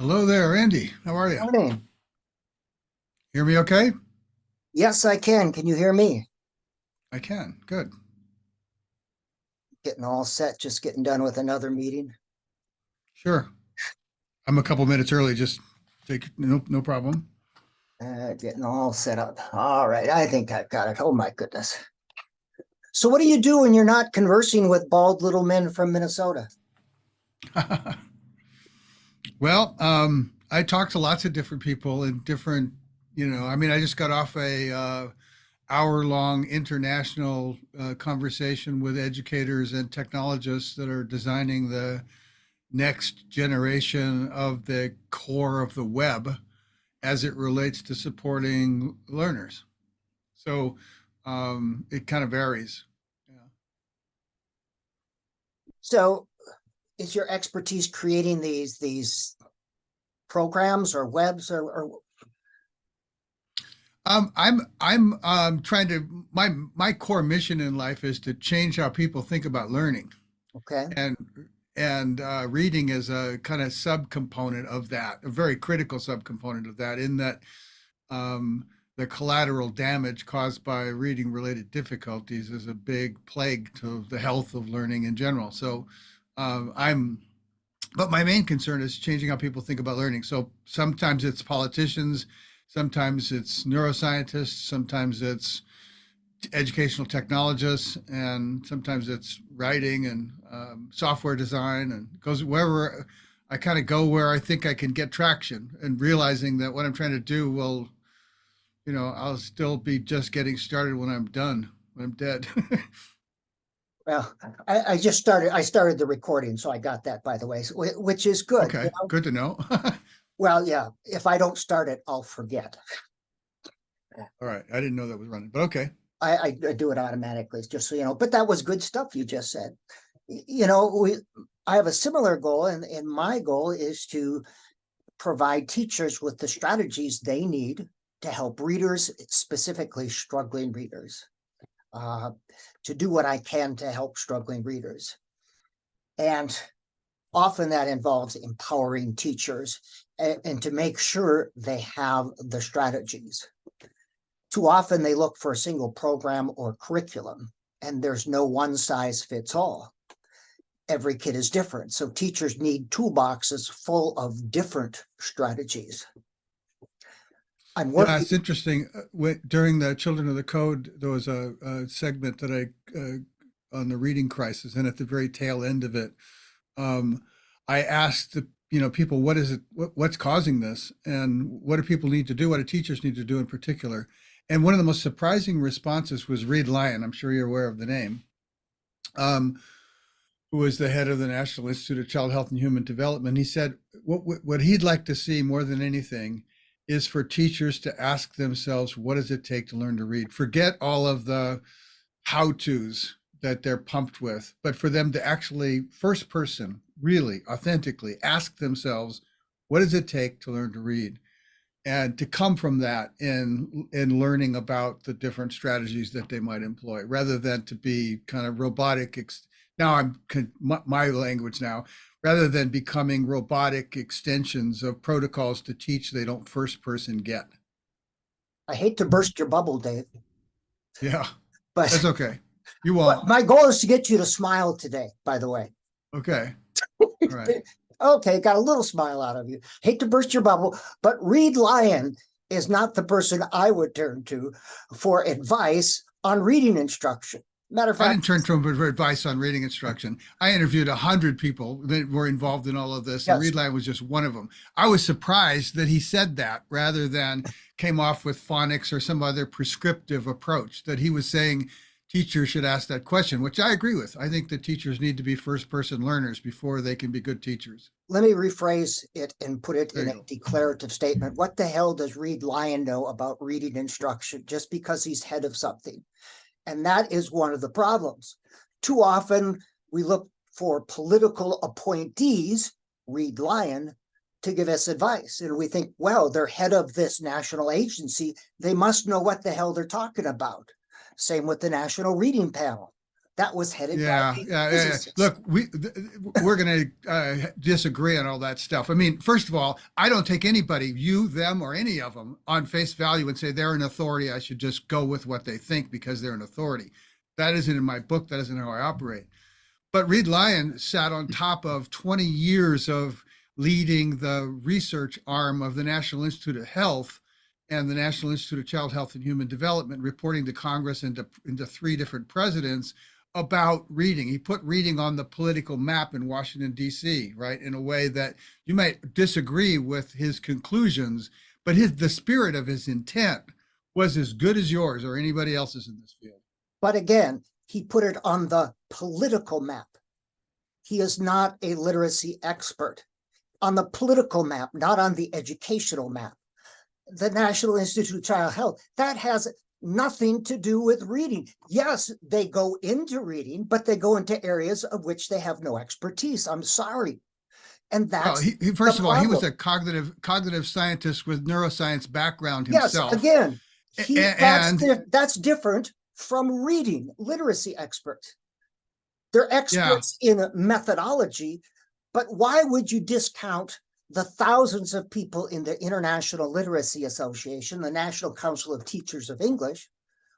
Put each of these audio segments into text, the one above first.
Hello there, Andy. How are you? Morning. Hear me okay? Yes, I can. Can you hear me? I can. Good. Getting all set, just getting done with another meeting. Sure. I'm a couple minutes early. Just take no problem. Getting all set up. All right, I think I've got it. Oh my goodness. So what do you do when you're not conversing with bald little men from Minnesota? Well, I talk to lots of different people and different, I mean, I just got off a hour-long international conversation with educators and technologists that are designing the next generation of the core of the web as it relates to supporting learners. So it kind of varies. Yeah. So is your expertise creating these programs or webs or I'm trying to my core mission in life is to change how people think about learning, okay? and reading is a kind of subcomponent of that, a very critical subcomponent of that. In that, the collateral damage caused by reading related difficulties is a big plague to the health of learning in general. So, I'm but my main concern is changing how people think about learning. So sometimes it's politicians, sometimes it's neuroscientists, sometimes it's educational technologists, and sometimes it's writing and software design, and goes wherever I kind of go where I think I can get traction, and realizing that what I'm trying to do will, I'll still be just getting started when I'm done, when I'm dead. Well, I just started. I started the recording, so I got that, by the way, which is good. Okay, good to know. Well, yeah. If I don't start it, I'll forget. All right, I didn't know that was running, but okay. I do it automatically, just so you know. But that was good stuff you just said. You know, I have a similar goal, and my goal is to provide teachers with the strategies they need to help readers, specifically struggling readers, uh, to do what I can to help struggling readers. And often that involves empowering teachers and to make sure they have the strategies. Too often they look for a single program or curriculum, and there's no one size fits all. Every kid is different, so teachers need toolboxes full of different strategies. I'm Yeah, working. it's interesting. During the Children of the Code, there was a segment that on the reading crisis, and at the very tail end of it, um, I asked people, what is it, what's causing this, and what do people need to do, what do teachers need to do in particular? And one of the most surprising responses was Reid Lyon. I'm sure you're aware of the name. Um, who was the head of the National Institute of Child Health and Human Development. He said what he'd like to see more than anything is for teachers to ask themselves, what does it take to learn to read? Forget all of the how to's that they're pumped with, but for them to actually, first person, really authentically ask themselves, what does it take to learn to read? And to come from that in learning about the different strategies that they might employ, rather than to be kind of robotic. Now my language now, rather than becoming robotic extensions of protocols to teach they don't first person get. I hate to burst your bubble, Dave, Yeah, that's but okay. You won't. my goal is to get you to smile today, by the way. Okay. All right. Okay, got a little smile out of you. Hate to burst your bubble, but Reid Lyon is not the person I would turn to for advice on reading instruction. Matter of I didn't fact, turn to him for advice on reading instruction. I interviewed 100 people that were involved in all of this, and yes, Reid Lyon was just one of them. I was surprised that he said that rather than came off with phonics or some other prescriptive approach, that he was saying teachers should ask that question, which I agree with. I think that teachers need to be first person learners before they can be good teachers. let me rephrase it and put it There in you a go. declarative statement. What the hell does Reid Lyon know about reading instruction just because he's head of something? And that is one of the problems. Too often we look for political appointees, Reid Lyon, to give us advice. And we think, well, they're head of this national agency. They must know what the hell they're talking about. Same with the National Reading Panel. that was headed by Yeah, a yeah, yeah, yeah. physicist. Look, we're going to disagree on all that stuff. I mean, first of all, I don't take anybody, you, them, or any of them, on face value and say they're an authority. I should just go with what they think because they're an authority. That isn't in my book. That isn't how I operate. But Reed Lyon sat on top of 20 years of leading the research arm of the National Institute of Health and the National Institute of Child Health and Human Development, reporting to Congress and into three different presidents about reading. He put reading on the political map in Washington, D.C., right, in a way that you might disagree with his conclusions, but the spirit of his intent was as good as yours or anybody else's in this field. But again, he put it on the political map. He is not a literacy expert. On the political map, not on the educational map. The National Institute of Child Health, that has nothing to do with reading. Yes, they go into reading, but they go into areas of which they have no expertise. I'm sorry. And that's first of all, he was a problem. cognitive scientist with neuroscience background Yes, himself. again, And that's different from reading. Literacy experts. They're experts in methodology, but why would you discount the thousands of people in the International Literacy Association, the National Council of Teachers of English?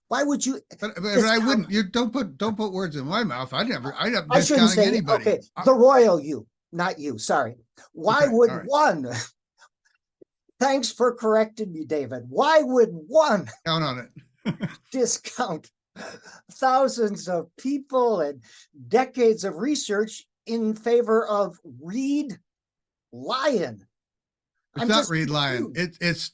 Why would you? But I wouldn't. You don't put words in my mouth. I'm not I shouldn't discounting say anybody. Okay, the royal you, not you. Sorry. Why would one? Thanks for correcting me, David. Why would one count on it? Discount thousands of people and decades of research in favor of Reed Lyon? It's not Reed Lyon. It's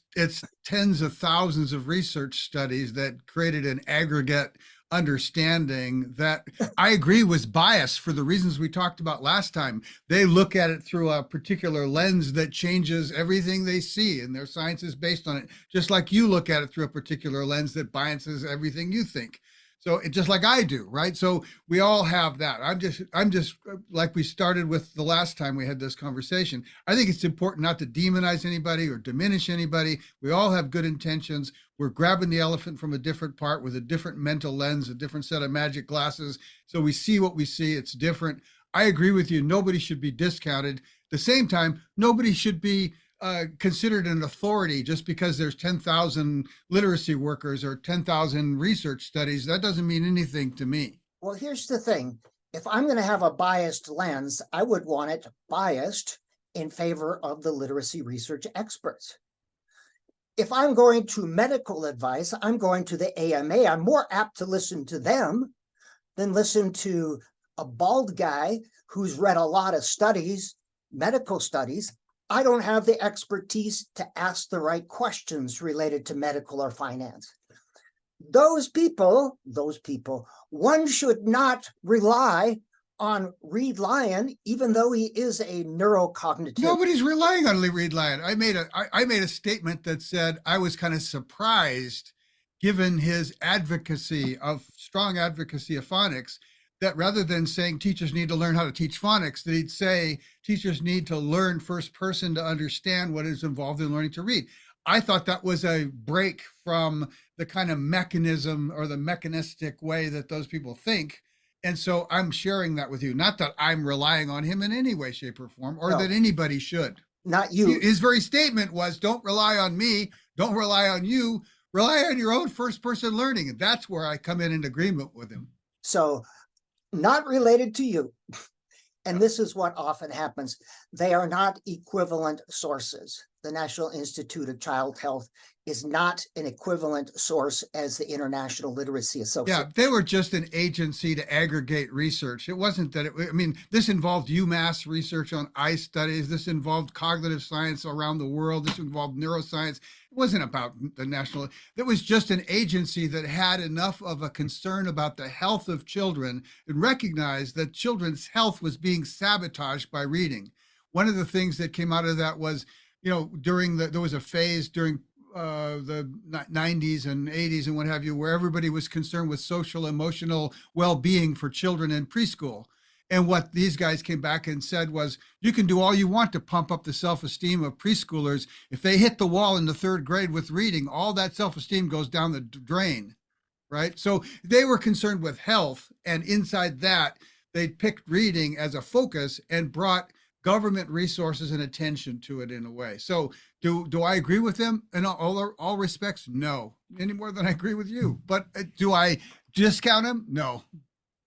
tens of thousands of research studies that created an aggregate understanding that I agree was biased for the reasons we talked about last time. They look at it through a particular lens that changes everything they see, and their science is based on it, just like you look at it through a particular lens that biases everything you think. So it just like I do, right? So we all have that. I'm just like we started with the last time we had this conversation. I think it's important not to demonize anybody or diminish anybody. We all have good intentions. We're grabbing the elephant from a different part with a different mental lens, a different set of magic glasses. So we see what we see. It's different. I agree with you. Nobody should be discounted. At the same time, nobody should be considered an authority just because there's 10,000 literacy workers or 10,000 research studies. That doesn't mean anything to me. Well, here's the thing. If I'm going to have a biased lens, I would want it biased in favor of the literacy research experts. If I'm going to medical advice, I'm going to the AMA. I'm more apt to listen to them than listen to a bald guy who's read a lot of studies, medical studies. I don't have the expertise to ask the right questions related to medical or finance. Those people, one should not rely on Reed Lyon, even though he is a neurocognitive. Nobody's relying on Reed Lyon. I made a statement that said I was kind of surprised, given his strong advocacy of phonics, that rather than saying teachers need to learn how to teach phonics, that he'd say teachers need to learn first person to understand what is involved in learning to read. I thought that was a break from the kind of mechanism or the mechanistic way that those people think. And so I'm sharing that with you. Not that I'm relying on him in any way, shape, or form, or that anybody should. Not you. His very statement was, don't rely on me, don't rely on you, rely on your own first person learning. And that's where I come in agreement with him. So not related to you. And this is what often happens. They are not equivalent sources. The National Institute of Child Health is not an equivalent source as the International Literacy Association. Yeah, they were just an agency to aggregate research. It wasn't that this involved UMass research on eye studies. This involved cognitive science around the world. This involved neuroscience. It wasn't about the national. It was just an agency that had enough of a concern about the health of children and recognized that children's health was being sabotaged by reading. One of the things that came out of that was, there was a phase during the 90s and 80s and what have you, where everybody was concerned with social, emotional well-being for children in preschool. And what these guys came back and said was, you can do all you want to pump up the self-esteem of preschoolers. If they hit the wall in the third grade with reading, all that self-esteem goes down the drain. right? So they were concerned with health, and inside that, they picked reading as a focus and brought government resources and attention to it in a way. So do I agree with them in all respects? No, any more than I agree with you. But do I discount them? No.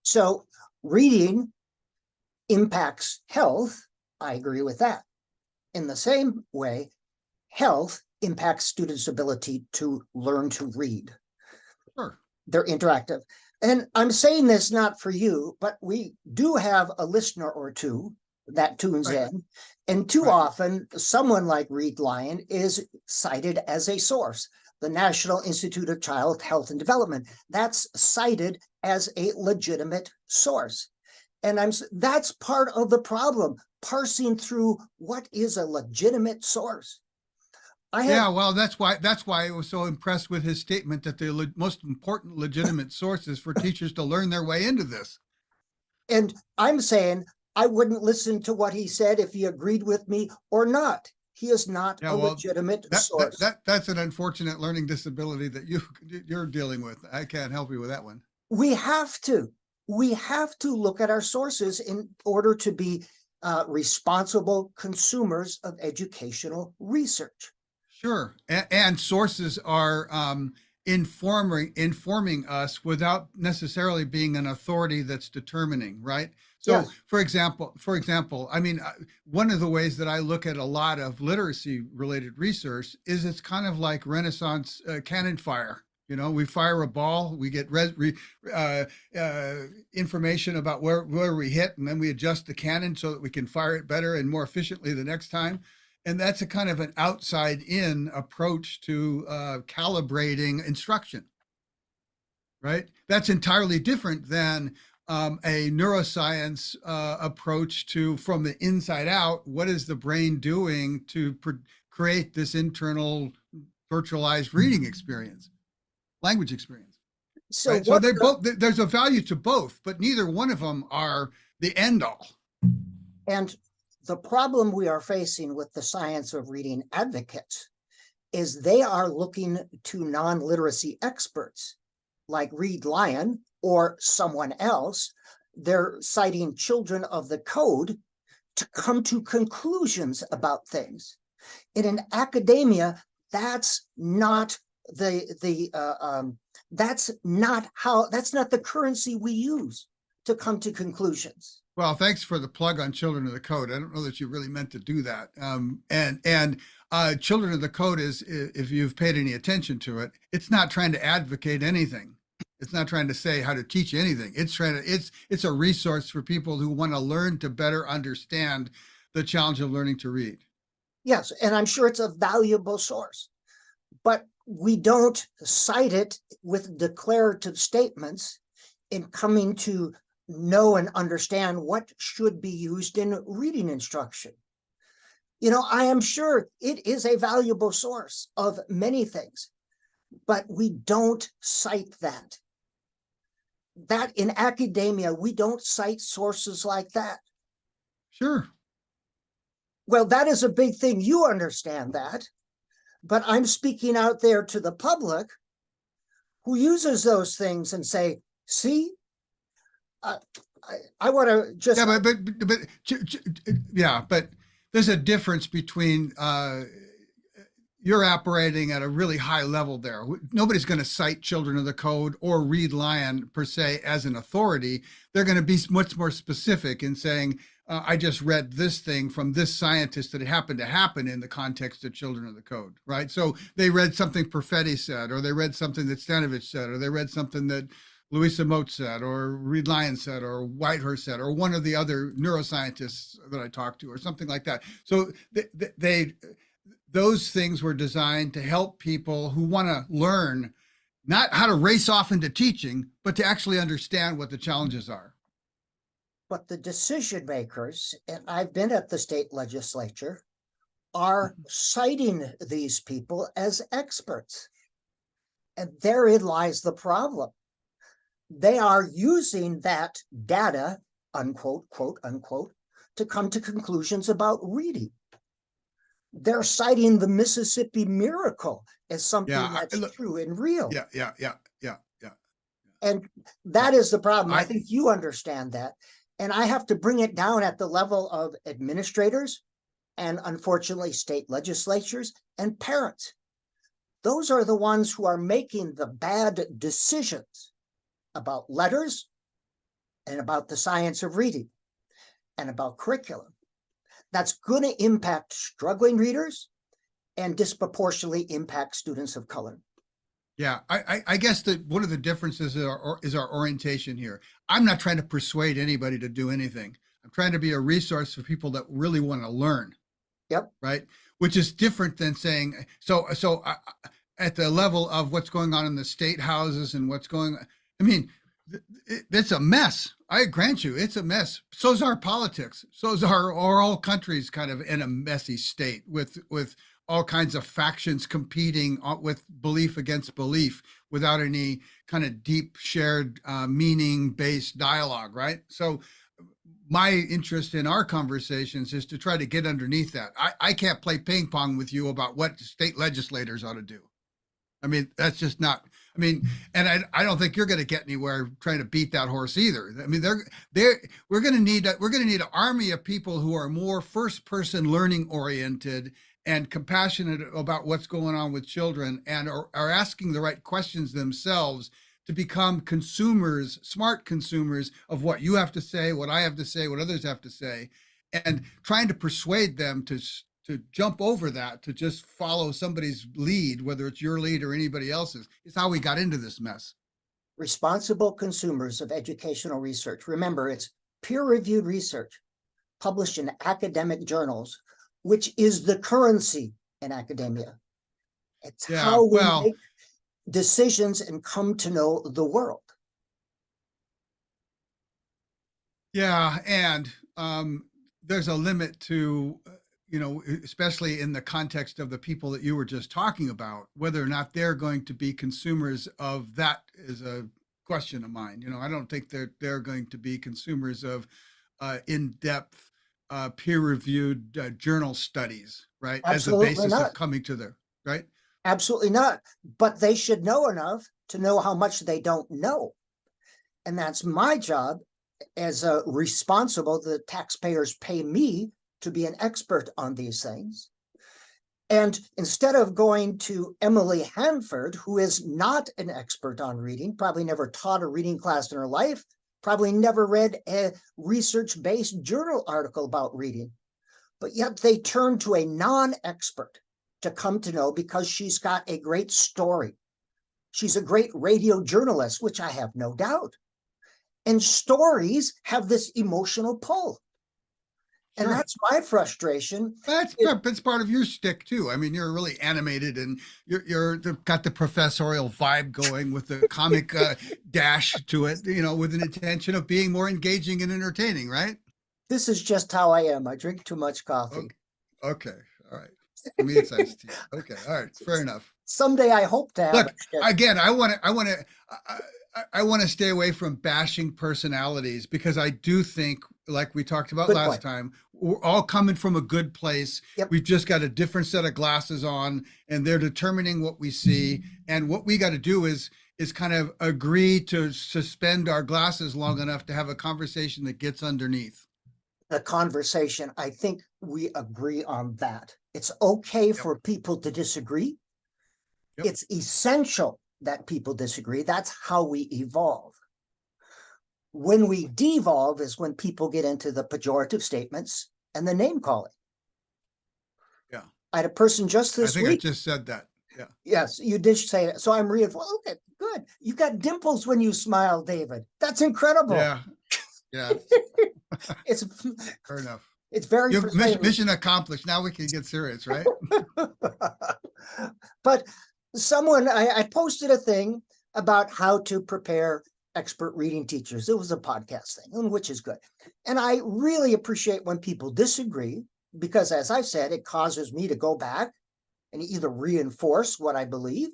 So reading impacts health. I agree with that. In the same way, health impacts students' ability to learn to read. Sure. They're interactive. And I'm saying this not for you, but we do have a listener or two that tunes Right. in. And too Right. often, someone like Reed Lyon is cited as a source. The National Institute of Child Health and Development, that's cited as a legitimate source. And that's part of the problem, parsing through what is a legitimate source. Yeah, well, that's why I was so impressed with his statement that the most important legitimate sources for teachers to learn their way into this. And I'm saying I wouldn't listen to what he said if he agreed with me or not. He is not Yeah, a well, legitimate that that source. that that's an unfortunate learning disability that you're dealing with. I can't help you with that one. We have to. We have to look at our sources in order to be responsible consumers of educational research. Sure, and sources are informing us without necessarily being an authority that's determining, right? So, Yes. for example, I mean, one of the ways that I look at a lot of literacy-related research is it's kind of like Renaissance cannon fire. You know, we fire a ball, we get information about where we hit, and then we adjust the cannon so that we can fire it better and more efficiently the next time. And that's a kind of an outside in approach to calibrating instruction, right? That's entirely different than a neuroscience approach to from the inside out. What is the brain doing to create this internal virtualized reading experience, language experience, So right? So what they both, there's a value to both, but neither one of them are the end all. and the problem we are facing with the science of reading advocates is they are looking to non-literacy experts like Reed Lyon or someone else. They're citing children of the code to come to conclusions about things. In an academia, that's not that's not the currency we use to come to conclusions. Well, thanks for the plug on Children of the Code. I don't know that you really meant to do that. And Children of the Code is, if you've paid any attention to it, it's not trying to advocate anything. It's not trying to say how to teach anything. It's a resource for people who want to learn to better understand the challenge of learning to read. Yes, and I'm sure it's a valuable source, but we don't cite it with declarative statements in coming to know and understand what should be used in reading instruction. You know, I am sure it is a valuable source of many things, but we don't cite that. That in academia, we don't cite sources like that. Sure. Well, that is a big thing. You understand that, but I'm speaking out there to the public who uses those things and say, see, I want to just. Yeah, but there's a difference between you're operating at a really high level there. Nobody's going to cite Children of the Code or Reed Lyon per se as an authority. They're going to be much more specific in saying, I just read this thing from this scientist that it happened to happen in the context of Children of the Code, right? So they read something Perfetti said, or they read something that Stanovich said, or they read something that Louisa Moat said, or Reed Lyon said, or Whitehurst said, or one of the other neuroscientists that I talked to, or something like that. So those things were designed to help people who want to learn not how to race off into teaching, but to actually understand what the challenges are. But the decision makers, and I've been at the state legislature, are citing these people as experts. And therein lies the problem. They are using that data, unquote, quote, unquote, to come to conclusions about reading. They're citing the Mississippi Miracle as something that's true and real. Yeah. And that is the problem. I I- think you understand that. And I have to bring it down at the level of administrators and unfortunately state legislatures and parents. Those are the ones who are making the bad decisions about letters and about the science of reading and about curriculum. That's going to impact struggling readers and disproportionately impact students of color. Yeah, I guess that one of the differences is our orientation here. I'm not trying to persuade anybody to do anything. I'm trying to be a resource for people that really want to learn. Yep. Right. Which is different than saying, at the level of what's going on in the state houses and what's going on. I mean, it's a mess. I grant you, it's a mess. So's our politics. So's our all countries kind of in a messy state with all kinds of factions competing with belief against belief without any kind of deep shared meaning based dialogue, right? So my interest in our conversations is to try to get underneath that. I can't play ping pong with you about what state legislators ought to do. I mean, that's just not, I mean, and I don't think you're going to get anywhere trying to beat that horse either. I mean, we're going to need an army of people who are more first person learning oriented and compassionate about what's going on with children and are asking the right questions themselves to become consumers, smart consumers of what you have to say, what I have to say, what others have to say, and trying to persuade them to jump over that, to just follow somebody's lead, whether it's your lead or anybody else's, is how we got into this mess. Responsible consumers of educational research. Remember, it's peer-reviewed research published in academic journals, which is the currency in academia. It's how we make decisions and come to know the world. Yeah, and there's a limit to, especially in the context of the people that you were just talking about, whether or not they're going to be consumers of that is a question of mine. I don't think they're going to be consumers of in-depth, peer-reviewed journal studies, right? Absolutely as a basis not. of coming to the, right? Absolutely not. But they should know enough to know how much they don't know. And that's my job as a responsible, the taxpayers pay me to be an expert on these things. And instead of going to Emily Hanford, who is not an expert on reading, probably never taught a reading class in her life, probably never read a research-based journal article about reading, but yet they turn to a non-expert to come to know because she's got a great story. She's a great radio journalist, which I have no doubt. And stories have this emotional pull. And Sure. that's my frustration. That's part of your shtick too. I mean, you're really animated and you're got the professorial vibe going with the comic dash to it, with an intention of being more engaging and entertaining, right? This is just how I am. I drink too much coffee. Okay. All right. For me, it's iced tea. Okay. All right. Fair enough. Someday I hope to have. Look, again, I want to stay away from bashing personalities because I do think, like we talked about last time, we're all coming from a good place. Yep. We've just got a different set of glasses on, and they're determining what we see. And what we got to do is kind of agree to suspend our glasses long enough to have a conversation that gets underneath. The conversation, I think we agree on that. It's okay for people to disagree. Yep. It's essential that people disagree. That's how we evolve. When we devolve is when people get into the pejorative statements and the name calling. Yeah. I had a person just this week. I think I just said that. Yeah. Yes, you did say it. So I'm reinforcing. Okay, good. You got dimples when you smile, David. That's incredible. Yeah. Yeah. It's fair enough. It's very mission accomplished. Now we can get serious, right? But someone, I posted a thing about how to prepare expert reading teachers. It was a podcast thing, which is good. And I really appreciate when people disagree, because as I said, it causes me to go back and either reinforce what I believe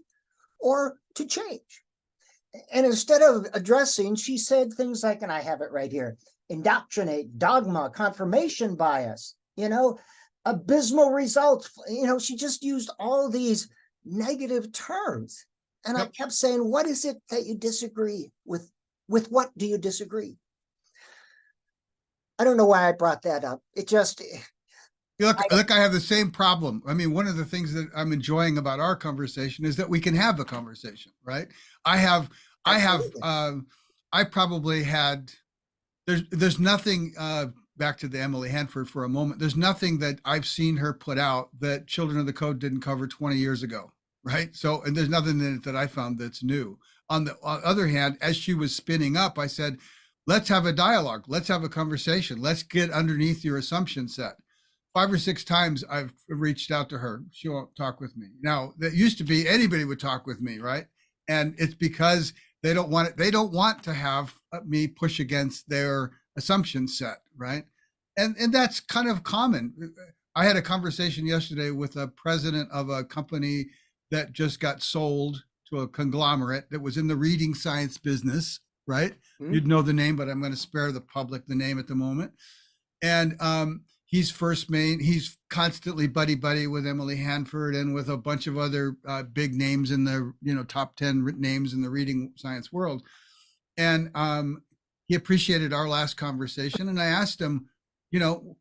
or to change. And instead of addressing, she said things like, and I have it right here, indoctrinate, dogma, confirmation bias, abysmal results. She just used all these negative terms. And I Yep. kept saying, what is it that you disagree with? With what do you disagree? I don't know why I brought that up. It just, Look, I have the same problem. I mean, one of the things that I'm enjoying about our conversation is that we can have a conversation, right? I have, I have, absolutely. I probably had, there's nothing, back to the Emily Hanford for a moment. There's nothing that I've seen her put out that Children of the Code didn't cover 20 years ago, right? So, and there's nothing in it that I found that's new. On the other hand, as she was spinning up, I said, let's have a dialogue. Let's have a conversation. Let's get underneath your assumption set. 5 or 6 times I've reached out to her. She won't talk with me. Now, that used to be anybody would talk with me, right? And it's because they don't want it. They don't want to have me push against their assumption set, right? And that's kind of common. I had a conversation yesterday with a president of a company that just got sold to a conglomerate that was in the reading science business, right? Hmm? You'd know the name, but I'm going to spare the public the name at the moment. And he's first main. He's constantly buddy buddy with Emily Hanford and with a bunch of other big names in the top 10 names in the reading science world. And he appreciated our last conversation, and I asked him, you know,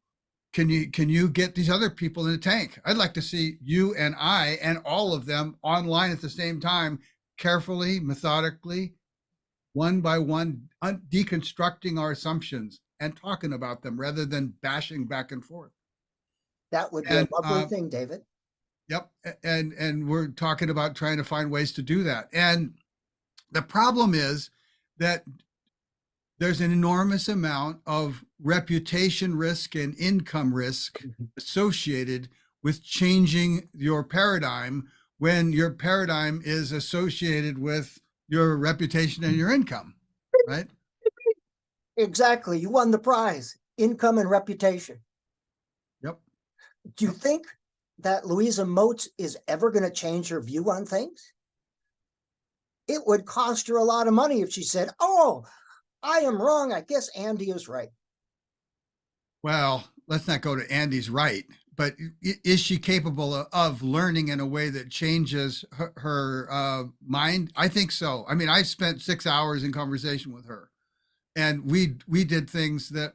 can you get these other people in the tank? I'd like to see you and I and all of them online at the same time, carefully, methodically, one by one, deconstructing our assumptions and talking about them rather than bashing back and forth. That would be a And lovely thing, David. yep, and we're talking about trying to find ways to do that. And the problem is that there's an enormous amount of reputation risk and income risk Mhm. associated with changing your paradigm when your paradigm is associated with your reputation and your income, right? Exactly. You won the prize, income and reputation. Yep. Do you think that Louisa Moats is ever going to change her view on things? It would cost her a lot of money if she said, oh, I am wrong. I guess Andy is right. Well, let's not go to Andy's right, but is she capable of learning in a way that changes her mind? I think so. I mean, I spent 6 hours in conversation with her, and we did things that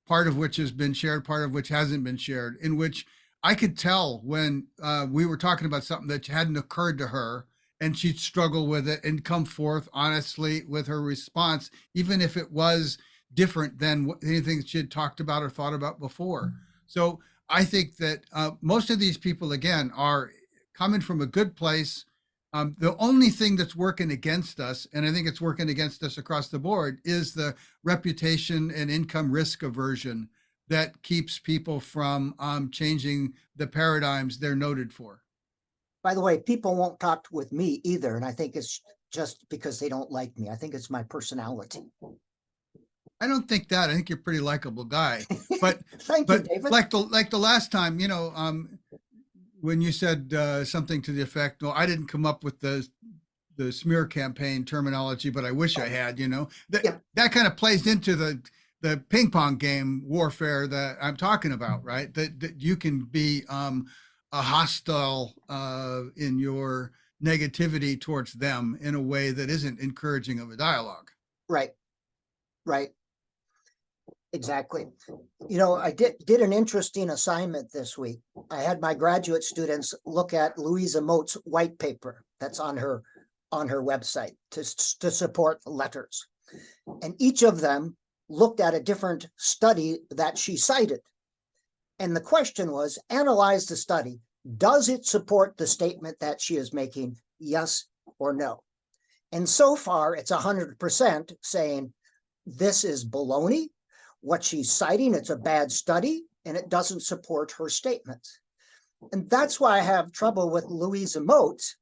part of which has been shared, part of which hasn't been shared, in which I could tell when we were talking about something that hadn't occurred to her, and she'd struggle with it and come forth honestly with her response, even if it was different than anything she had talked about or thought about before. So I think that most of these people, again, are coming from a good place. The only thing that's working against us, and I think it's working against us across the board, is the reputation and income risk aversion that keeps people from changing the paradigms they're noted for. By the way, people won't talk with me either. And I think it's just because they don't like me. I think it's my personality. I don't think that. I think you're a pretty likable guy. But Thank you, but David. like the last time, when you said something to the effect, "No, I didn't come up with the smear campaign terminology, but I wish I had." That Yeah. that kind of plays into the ping pong game warfare that I'm talking about, right? That you can be a hostile in your negativity towards them in a way that isn't encouraging of a dialogue. Right. Right. Exactly. I did an interesting assignment this week. I had my graduate students look at Louisa Moat's white paper that's on her website to support letters. And each of them looked at a different study that she cited. And the question was, analyze the study. Does it support the statement that she is making? Yes or no? And so far, it's 100% saying this is baloney. What she's citing, it's a bad study, and it doesn't support her statements. And that's why I have trouble with Louisa Moats,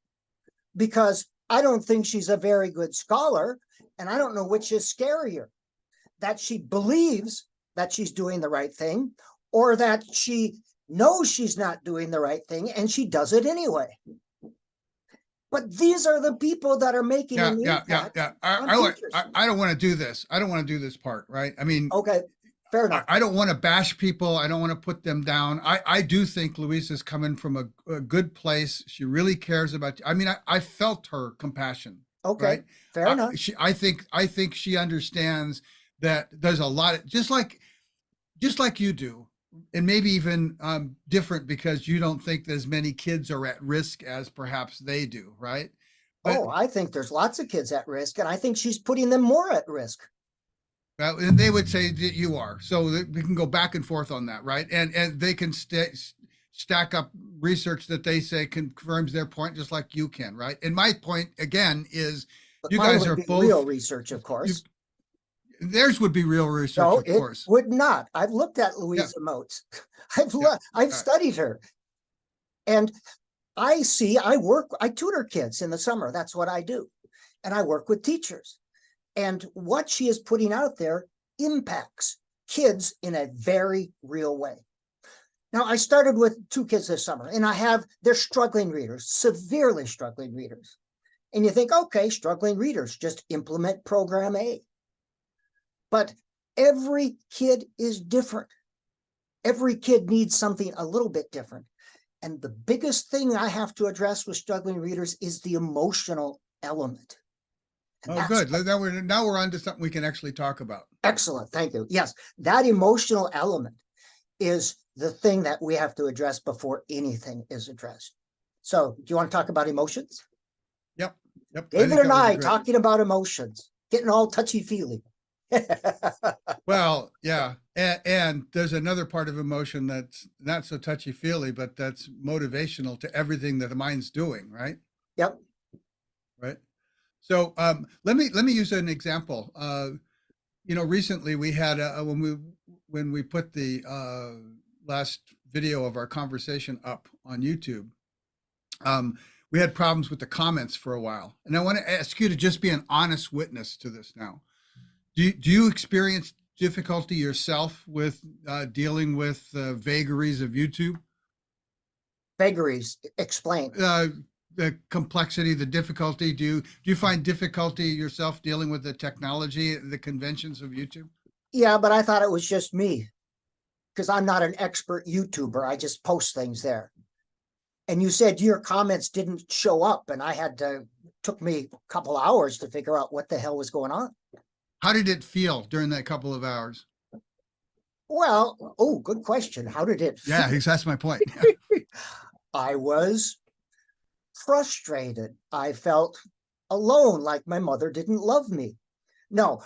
because I don't think she's a very good scholar, and I don't know which is scarier, that she believes that she's doing the right thing, or that she knows she's not doing the right thing and she does it anyway. But these are the people that are making Yeah, an yeah, yeah, impact yeah. on I teachers. I don't want to do this. I don't want to do this part, right? I mean, Okay. Fair enough. I don't want to bash people. I don't want to put them down. I do think Louisa's coming from a good place. She really cares about, I mean, I felt her compassion, Okay, right? fair enough. I think she understands that there's a lot of, just like you do, and maybe even different because you don't think as many kids are at risk as perhaps they do, right? But Oh, I think there's lots of kids at risk, and I think she's putting them more at risk. and they would say that you are, so we can go back and forth on that, right? And they can stack up research that they say confirms their point, just like you can, right? And my point again is, But you mine guys would are be both. real research, of You, course. theirs would be real research, No, of it course. would not. I've looked at Yeah, Louisa Moats. yeah. I've studied her. And I tutor kids in the summer. That's what I do. And I work with teachers. And what she is putting out there impacts kids in a very real way. Now, I started with 2 kids this summer, and they're struggling readers, severely struggling readers. And you think, okay, struggling readers, just implement program A. But every kid is different. Every kid needs something a little bit different. And the biggest thing I have to address with struggling readers is the emotional element. And Oh, good. Now we're on to something we can actually talk about. Excellent. Thank you. Yes, that emotional element is the thing that we have to address before anything is addressed. So, do you want to talk about emotions? Yep. Yep. David and I talking about emotions, getting all touchy-feely. Well, yeah. And there's another part of emotion that's not so touchy-feely, but that's motivational to everything that the mind's doing, right? Yep. Right. So let me use an example. Recently we had when we put the last video of our conversation up on YouTube, we had problems with the comments for a while, and I want to ask you to just be an honest witness to this now. Do you experience difficulty yourself with dealing with vagaries of YouTube? Vagaries, explain. The complexity, the difficulty. Do you find difficulty yourself dealing with the technology, the conventions of YouTube? Yeah, but I thought it was just me because I'm not an expert YouTuber. I just post things there. And you said your comments didn't show up, and took me a couple hours to figure out what the hell was going on. How did it feel during that couple of hours? Well, good question. How did it feel? Yeah, that's my point. I was frustrated. I felt alone, like my mother didn't love me. No.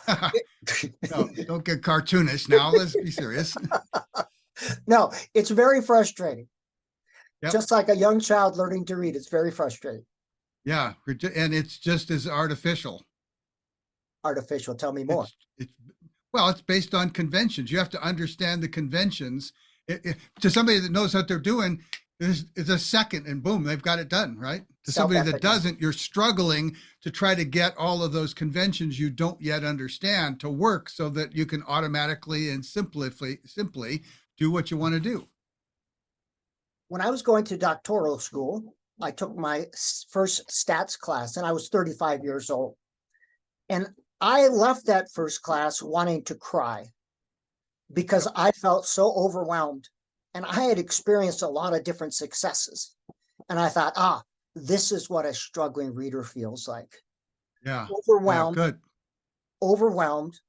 No, don't get cartoonish now. Let's be serious. No, it's very frustrating. Yep. Just like a young child learning to read, it's very frustrating. Yeah, and it's just as artificial. Artificial. Tell me more. It's based on conventions. You have to understand the conventions. To somebody that knows what they're doing, it's a second and boom, they've got it done, right? To somebody that doesn't, you're struggling to try to get all of those conventions you don't yet understand to work so that you can automatically and simply do what you want to do. When I was going to doctoral school, I took my first stats class, and I was 35 years old. And I left that first class wanting to cry because I felt so overwhelmed. And I had experienced a lot of different successes. And I thought, this is what a struggling reader feels like. Yeah. Overwhelmed. Yeah, good. Overwhelmed.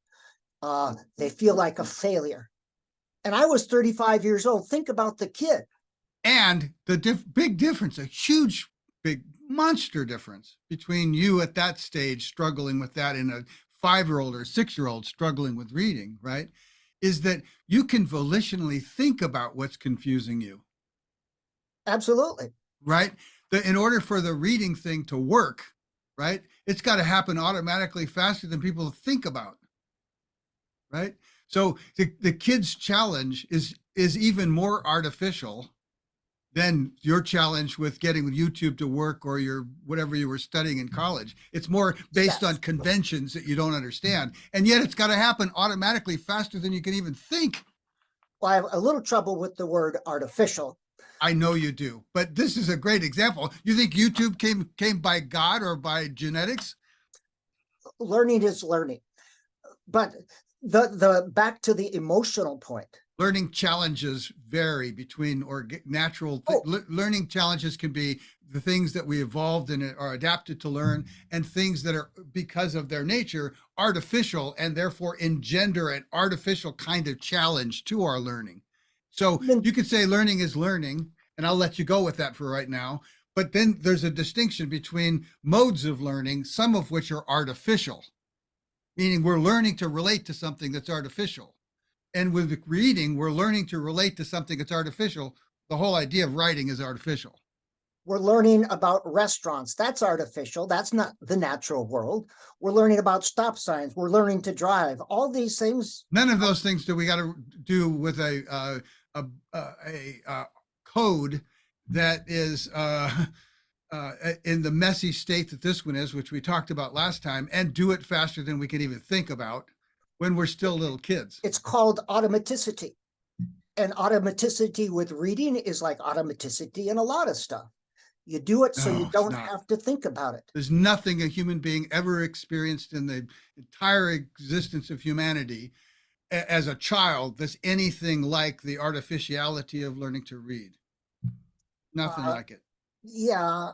They feel like a failure. And I was 35 years old. Think about the kid. And the big difference, a huge, big monster difference between you at that stage struggling with that and a 5-year-old or 6-year-old struggling with reading, right, is that you can volitionally think about what's confusing you. Absolutely. Right? In order for the reading thing to work, right, it's got to happen automatically faster than people think about. Right? So the kid's challenge is even more artificial than your challenge with getting YouTube to work or your whatever you were studying in college. It's more based on conventions that you don't understand. And yet it's got to happen automatically faster than you can even think. Well, I have a little trouble with the word artificial. I know you do, but this is a great example. You think YouTube came by God or by genetics? Learning is learning. But the back to the emotional point. Learning challenges vary between natural learning challenges can be the things that we evolved and are adapted to learn, and things that are, because of their nature, artificial, and therefore engender an artificial kind of challenge to our learning. So you could say learning is learning, and I'll let you go with that for right now. But then there's a distinction between modes of learning, some of which are artificial, meaning we're learning to relate to something that's artificial. And with reading, we're learning to relate to something that's artificial. The whole idea of writing is artificial. We're learning about restaurants. That's artificial. That's not the natural world. We're learning about stop signs. We're learning to drive. All these things. None of those things do we got to do with a code that is in the messy state that this one is, which we talked about last time, and do it faster than we can even think about when we're still little kids. It's called automaticity. And automaticity with reading is like automaticity in a lot of stuff. You do it so you don't have to think about it. There's nothing a human being ever experienced in the entire existence of humanity as a child that's anything like the artificiality of learning to read. Nothing like it. Yeah,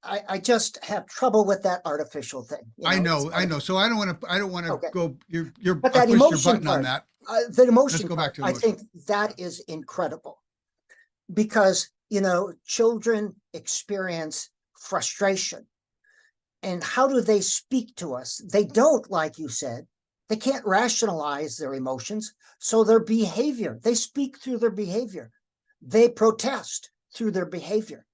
I just have trouble with that artificial thing. I know. So I don't want to go. You're but that push emotion your button part, on that. The emotion. Let's go back to emotion. I think that is incredible, because children experience frustration, and how do they speak to us? They don't, like you said, they can't rationalize their emotions, so their behavior. They speak through their behavior. They protest through their behavior.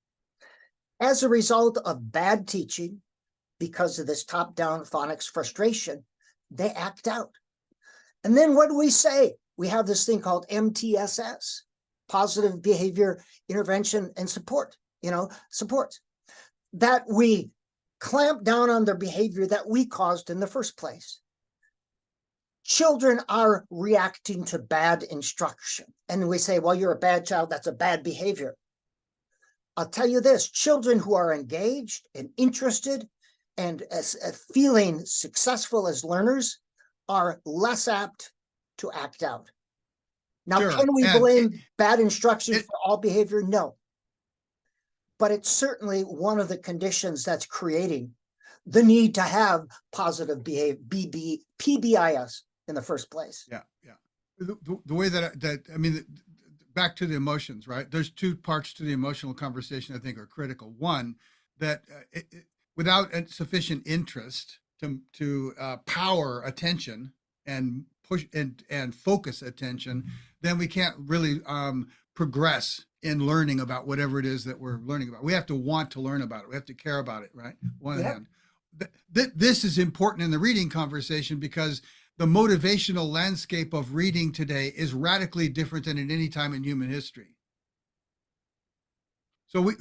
As a result of bad teaching, because of this top-down phonics frustration, they act out. And then what do we say? We have this thing called MTSS, positive behavior intervention and support, that we clamp down on their behavior that we caused in the first place. Children are reacting to bad instruction. And we say, well, you're a bad child, that's a bad behavior. I'll tell you this, children who are engaged and interested and feeling successful as learners are less apt to act out. Now, sure. Can we blame bad instruction for all behavior? No. But it's certainly one of the conditions that's creating the need to have positive behavior, PBIS in the first place. Yeah. The way back to the emotions, right? There's two parts to the emotional conversation I think are critical. One, that without sufficient interest to power attention and push and focus attention, then we can't really progress in learning about whatever it is that we're learning about. We have to want to learn about it. We have to care about it, right? One hand. This is important in the reading conversation because the motivational landscape of reading today is radically different than at any time in human history. So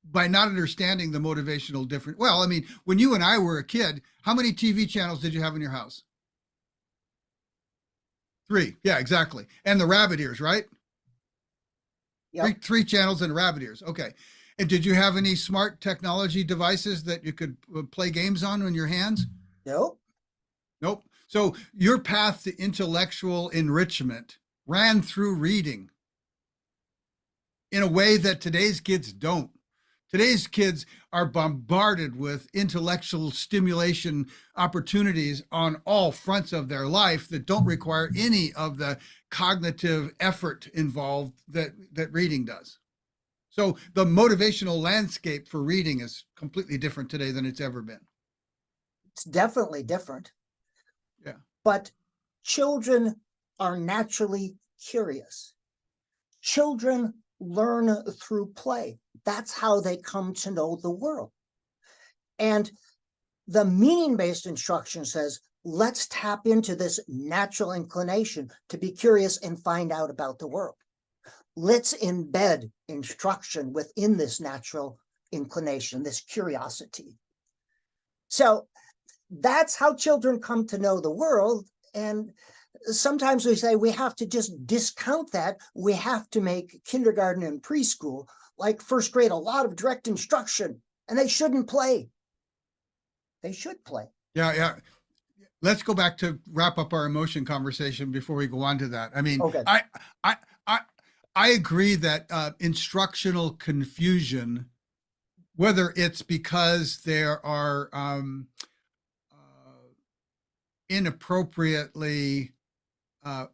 by not understanding the motivational difference, when you and I were a kid, how many TV channels did you have in your house? 3. Yeah, exactly. And the rabbit ears, right? Yep. Three channels and rabbit ears. Okay. And did you have any smart technology devices that you could play games on in your hands? Nope. So your path to intellectual enrichment ran through reading in a way that today's kids don't. Today's kids are bombarded with intellectual stimulation opportunities on all fronts of their life that don't require any of the cognitive effort involved that reading does. So the motivational landscape for reading is completely different today than it's ever been. It's definitely different. Yeah. But children are naturally curious. Children learn through play. That's how they come to know the world. And the meaning-based instruction says, let's tap into this natural inclination to be curious and find out about the world. Let's embed instruction within this natural inclination, this curiosity. So that's how children come to know the world. And sometimes we say we have to just discount that. We have to make kindergarten and preschool, like first grade, a lot of direct instruction, and they shouldn't play. They should play. Yeah. let's go back to wrap up our emotion conversation before we go on to that. I mean, Okay. I, I, I agree that instructional confusion, whether it's because there are inappropriately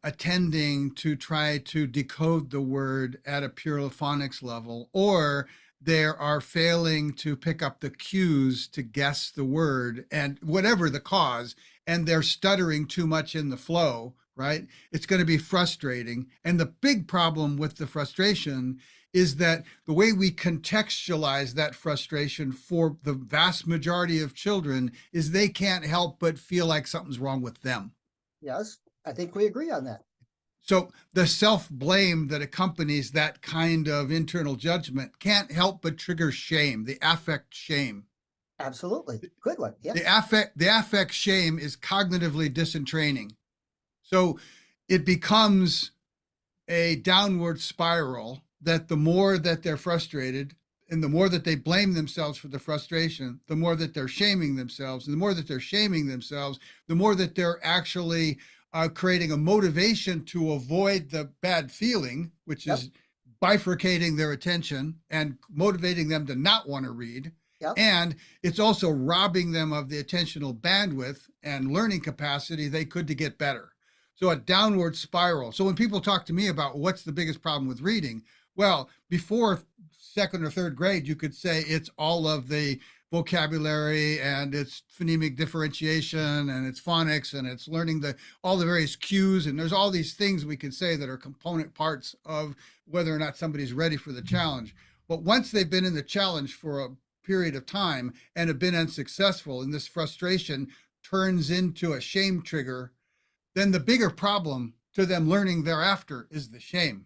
attending to try to decode the word at a pure phonics level, or they are failing to pick up the cues to guess the word, and whatever the cause, and they're stuttering too much in the flow, right? It's going to be frustrating. And the big problem with the frustration is that the way we contextualize that frustration for the vast majority of children is they can't help but feel like something's wrong with them. Yes, I think we agree on that. So the self-blame that accompanies that kind of internal judgment can't help but trigger shame, the affect shame. Absolutely. Good one. Yeah. The affect shame is cognitively disentraining. So it becomes a downward spiral that the more that they're frustrated and the more that they blame themselves for the frustration, the more that they're shaming themselves, and the more that they're shaming themselves, the more that they're actually creating a motivation to avoid the bad feeling, which Yep. is bifurcating their attention and motivating them to not want to read. Yep. And it's also robbing them of the attentional bandwidth and learning capacity they could to get better. So a downward spiral. So when people talk to me about what's the biggest problem with reading, well, before second or third grade, you could say it's all of the vocabulary and it's phonemic differentiation and it's phonics and it's learning all the various cues, and there's all these things we can say that are component parts of whether or not somebody's ready for the challenge. But once they've been in the challenge for a period of time and have been unsuccessful, and this frustration turns into a shame trigger, then the bigger problem to them learning thereafter is the shame.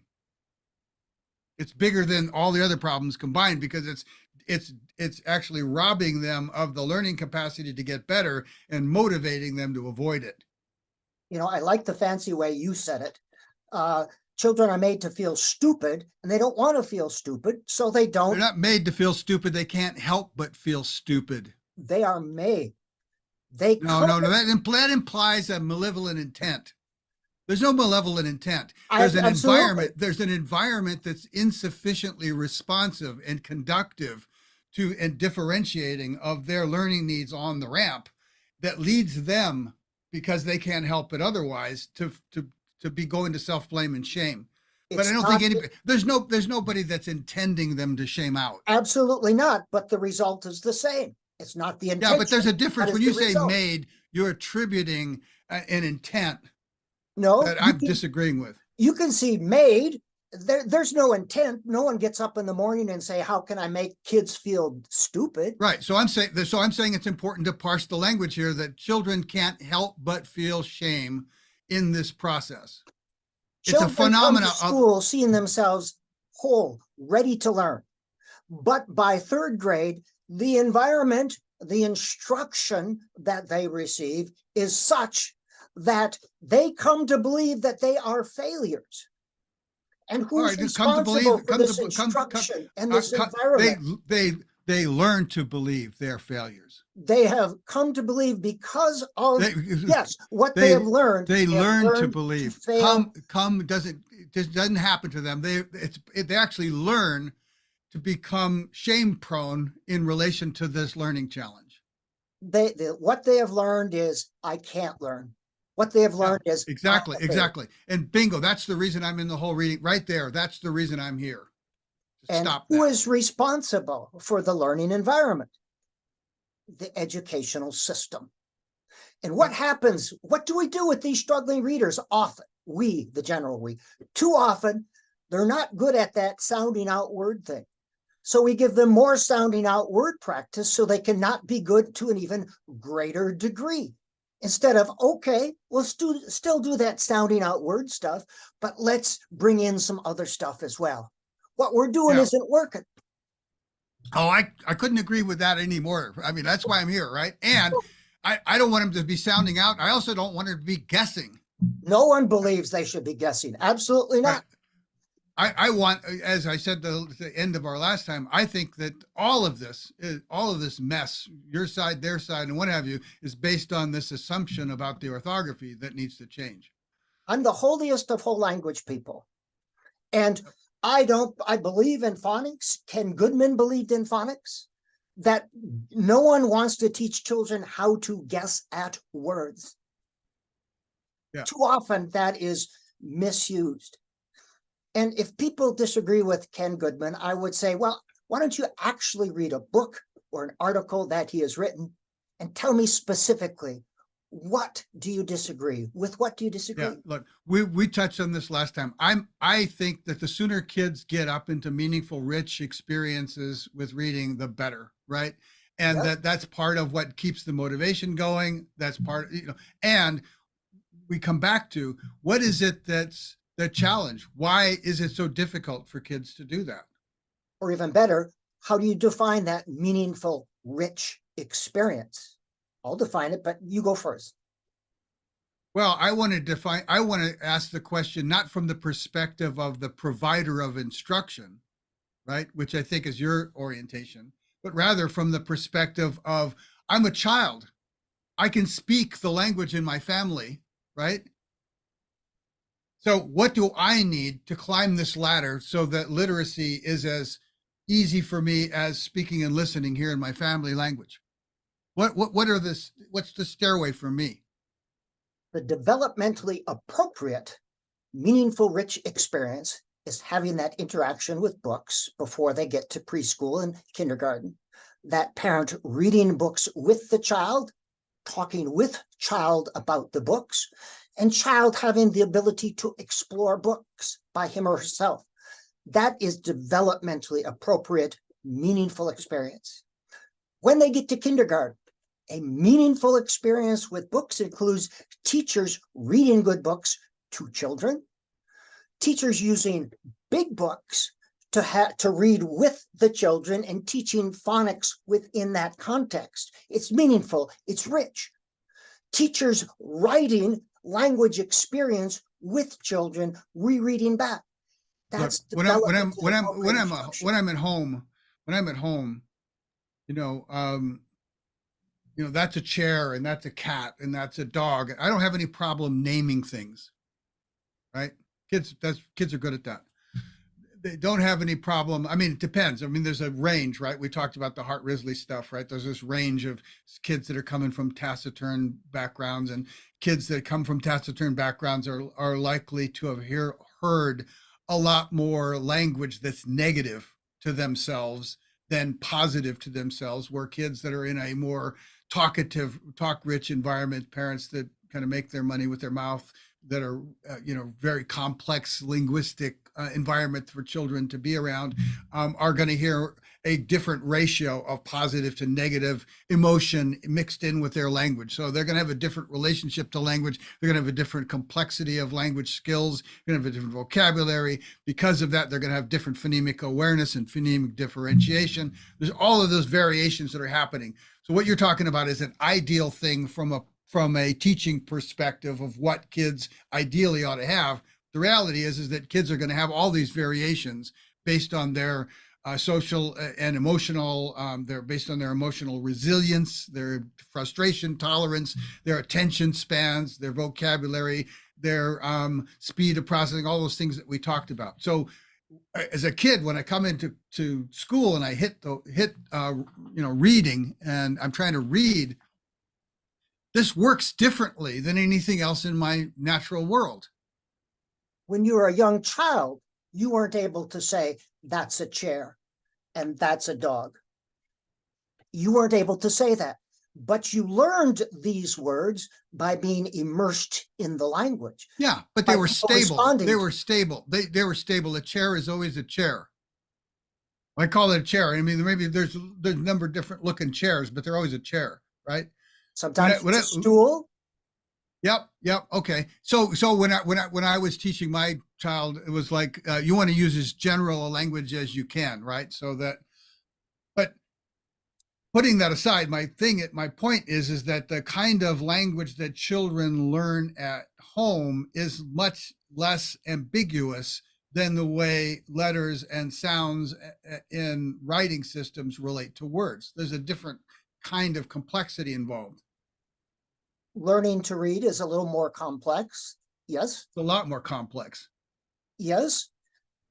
It's bigger than all the other problems combined, because it's actually robbing them of the learning capacity to get better and motivating them to avoid it. You know, I like the fancy way you said it. Children are made to feel stupid, and they don't want to feel stupid, so they They're don't. not made to feel stupid. They can't help but feel stupid. They are made. They No. That implies a malevolent intent. There's no malevolent intent. There's an absolutely. environment. There's an environment that's insufficiently responsive and conductive to and differentiating of their learning needs on the ramp that leads them, because they can't help it otherwise, to be going to self-blame and shame. But It's I don't not think anybody, there's nobody that's intending them to shame out. absolutely not, but the result is the same. It's not the intention. Yeah, but there's a difference. That is When you the say result. made, you're attributing an intent No, that I'm disagreeing with. you can see made. There's no intent. No one gets up in the morning and say, how can I make kids feel stupid? Right. So I'm saying it's important to parse the language here, that children can't help but feel shame in this process. Children it's a phenomena come to school seeing themselves whole, ready to learn. But by third grade, the environment, the instruction that they receive is such that they come to believe that they are failures. And who's responsible for this instruction and this environment? They learn to believe they're failures. They have come to believe because of what they have learned. They learn to believe. Doesn't happen to them. They actually learn to become shame prone in relation to this learning challenge. What they have learned is, I can't learn. What they have learned is exactly. And bingo, that's the reason I'm in the whole reading right there. That's the reason I'm here. And who is responsible for the learning environment? The educational system. And what happens? What do we do with these struggling readers? Often, the general we, too often, they're not good at that sounding out word thing. So we give them more sounding out word practice so they cannot be good to an even greater degree. Instead of, okay, we'll still do that sounding out word stuff, but let's bring in some other stuff as well. What we're doing isn't working. Oh, I couldn't agree with that anymore. I mean, that's why I'm here, right? And I don't want him to be sounding out. I also don't want him to be guessing. No one believes they should be guessing. Absolutely not. I want, as I said the end of our last time, I think that all of this mess, your side, their side, and what have you, is based on this assumption about the orthography that needs to change. I'm the holiest of whole language people. And I believe in phonics. Ken Goodman believed in phonics, that no one wants to teach children how to guess at words. Yeah. Too often that is misused. And if people disagree with Ken Goodman, I would say, well, why don't you actually read a book or an article that he has written and tell me specifically, what do you disagree with? What do you disagree? Yeah, look, we touched on this last time. I think that the sooner kids get up into meaningful, rich experiences with reading, the better, right? And Yep. that's part of what keeps the motivation going. That's part, and we come back to, what is it that's the challenge? Why is it so difficult for kids to do that? Or even better, how do you define that meaningful, rich experience? I'll define it, but you go first. Well, I want to ask the question not from the perspective of the provider of instruction, right? Which I think is your orientation, but rather from the perspective of, I'm a child. I can speak the language in my family, right? So what do I need to climb this ladder so that literacy is as easy for me as speaking and listening here in my family language? What's the stairway for me? The developmentally appropriate, meaningful, rich experience is having that interaction with books before they get to preschool and kindergarten. That parent reading books with the child, talking with child about the books, and child having the ability to explore books by him or herself. That is developmentally appropriate, meaningful experience. When they get to kindergarten, a meaningful experience with books includes teachers reading good books to children, teachers using big books to read with the children and teaching phonics within that context. It's meaningful, it's rich. Teachers writing language experience with children, rereading back. That's Look, when I'm at home, that's a chair and that's a cat and that's a dog. I don't have any problem naming things, right? Kids are good at that. They don't have any problem. I mean, it depends. I mean, there's a range, right? We talked about the Hart Risley stuff, right? There's this range of kids that are coming from taciturn backgrounds, and kids that come from taciturn backgrounds are likely to have heard a lot more language that's negative to themselves than positive to themselves, where kids that are in a more talkative, talk-rich environment, parents that kind of make their money with their mouth, that are, very complex linguistic environment for children to be around, are going to hear a different ratio of positive to negative emotion mixed in with their language. So they're going to have a different relationship to language. They're going to have a different complexity of language skills. They're going to have a different vocabulary. Because of that, they're going to have different phonemic awareness and phonemic differentiation. There's all of those variations that are happening. So what you're talking about is an ideal thing from a teaching perspective of what kids ideally ought to have. The reality is that kids are going to have all these variations based on their social and emotional, they're based on their emotional resilience, their frustration tolerance, their attention spans, their vocabulary, their speed of processing, all those things that we talked about. So as a kid, when I come into school and I hit reading and I'm trying to read, this works differently than anything else in my natural world. When you were a young child, you weren't able to say, that's a chair and that's a dog. You weren't able to say that, but you learned these words by being immersed in the language. Yeah, but they were stable. They to were stable. They were stable. A chair is always a chair. I call it a chair. I mean, maybe there's a number of different looking chairs, but they're always a chair, right? Sometimes it's a stool. Yep. Okay. So when I was teaching my child, it was like you want to use as general a language as you can, right? So that, but putting that aside, my point is that the kind of language that children learn at home is much less ambiguous than the way letters and sounds in writing systems relate to words. There's a different kind of complexity involved. Learning to read is a little more complex. Yes, It's a lot more complex, yes.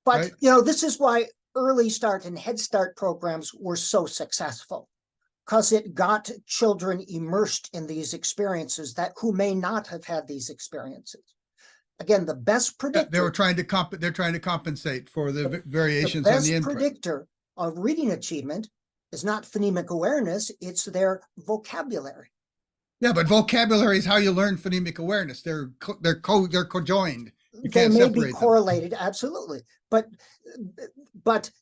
But, right? this is why Early Start and Head Start programs were so successful, because it got children immersed in these experiences that who may not have had these experiences. Again, the best predictor, They're trying to compensate for the the variations on the best input. predictor of reading achievement is not phonemic awareness, it's their vocabulary. Yeah, but vocabulary is how you learn phonemic awareness. They're cojoined. You They can't may be separate them. correlated, absolutely, but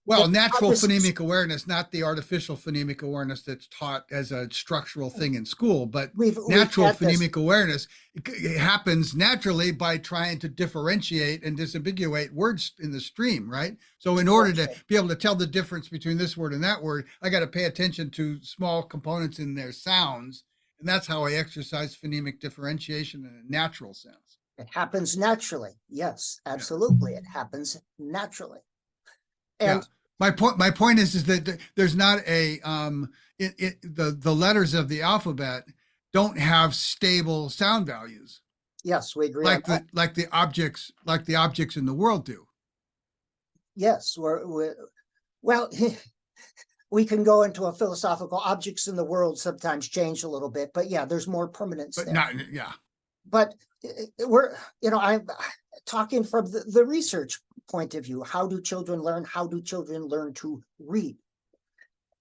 Well, the natural opposites- phonemic awareness, not the artificial phonemic awareness that's taught as a structural thing in school, but we've natural had this. phonemic awareness it happens naturally by trying to differentiate and disambiguate words in the stream, right? So in order to be able to tell the difference between this word and that word, I got to pay attention to small components in their sounds. And that's how I exercise phonemic differentiation in a natural sense. It happens naturally. Yes, absolutely. It happens naturally. And yeah. My point is that there's not a the letters of the alphabet don't have stable sound values. yes, we agree. Like the objects in the world do. Yes, well, we can go into a philosophical objects in the world sometimes change a little bit, but yeah, there's more permanence But there. not, yeah. But I'm talking from the research point of view. How do children learn? How do children learn to read?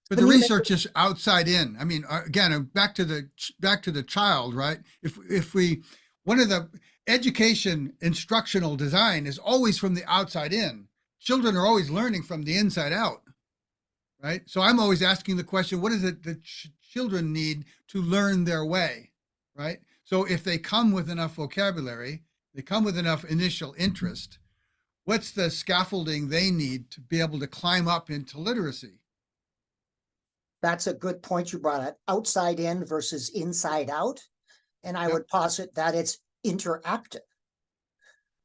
But the research is outside in. I mean, again, back to the child, right? If we, one of the education instructional design is always from the outside in. Children are always learning from the inside out, right? So I'm always asking the question, what is it that children need to learn their way, right? So if they come with enough vocabulary, they come with enough initial interest, what's the scaffolding they need to be able to climb up into literacy? That's a good point you brought up. Outside in versus inside out. And I would posit that it's interactive.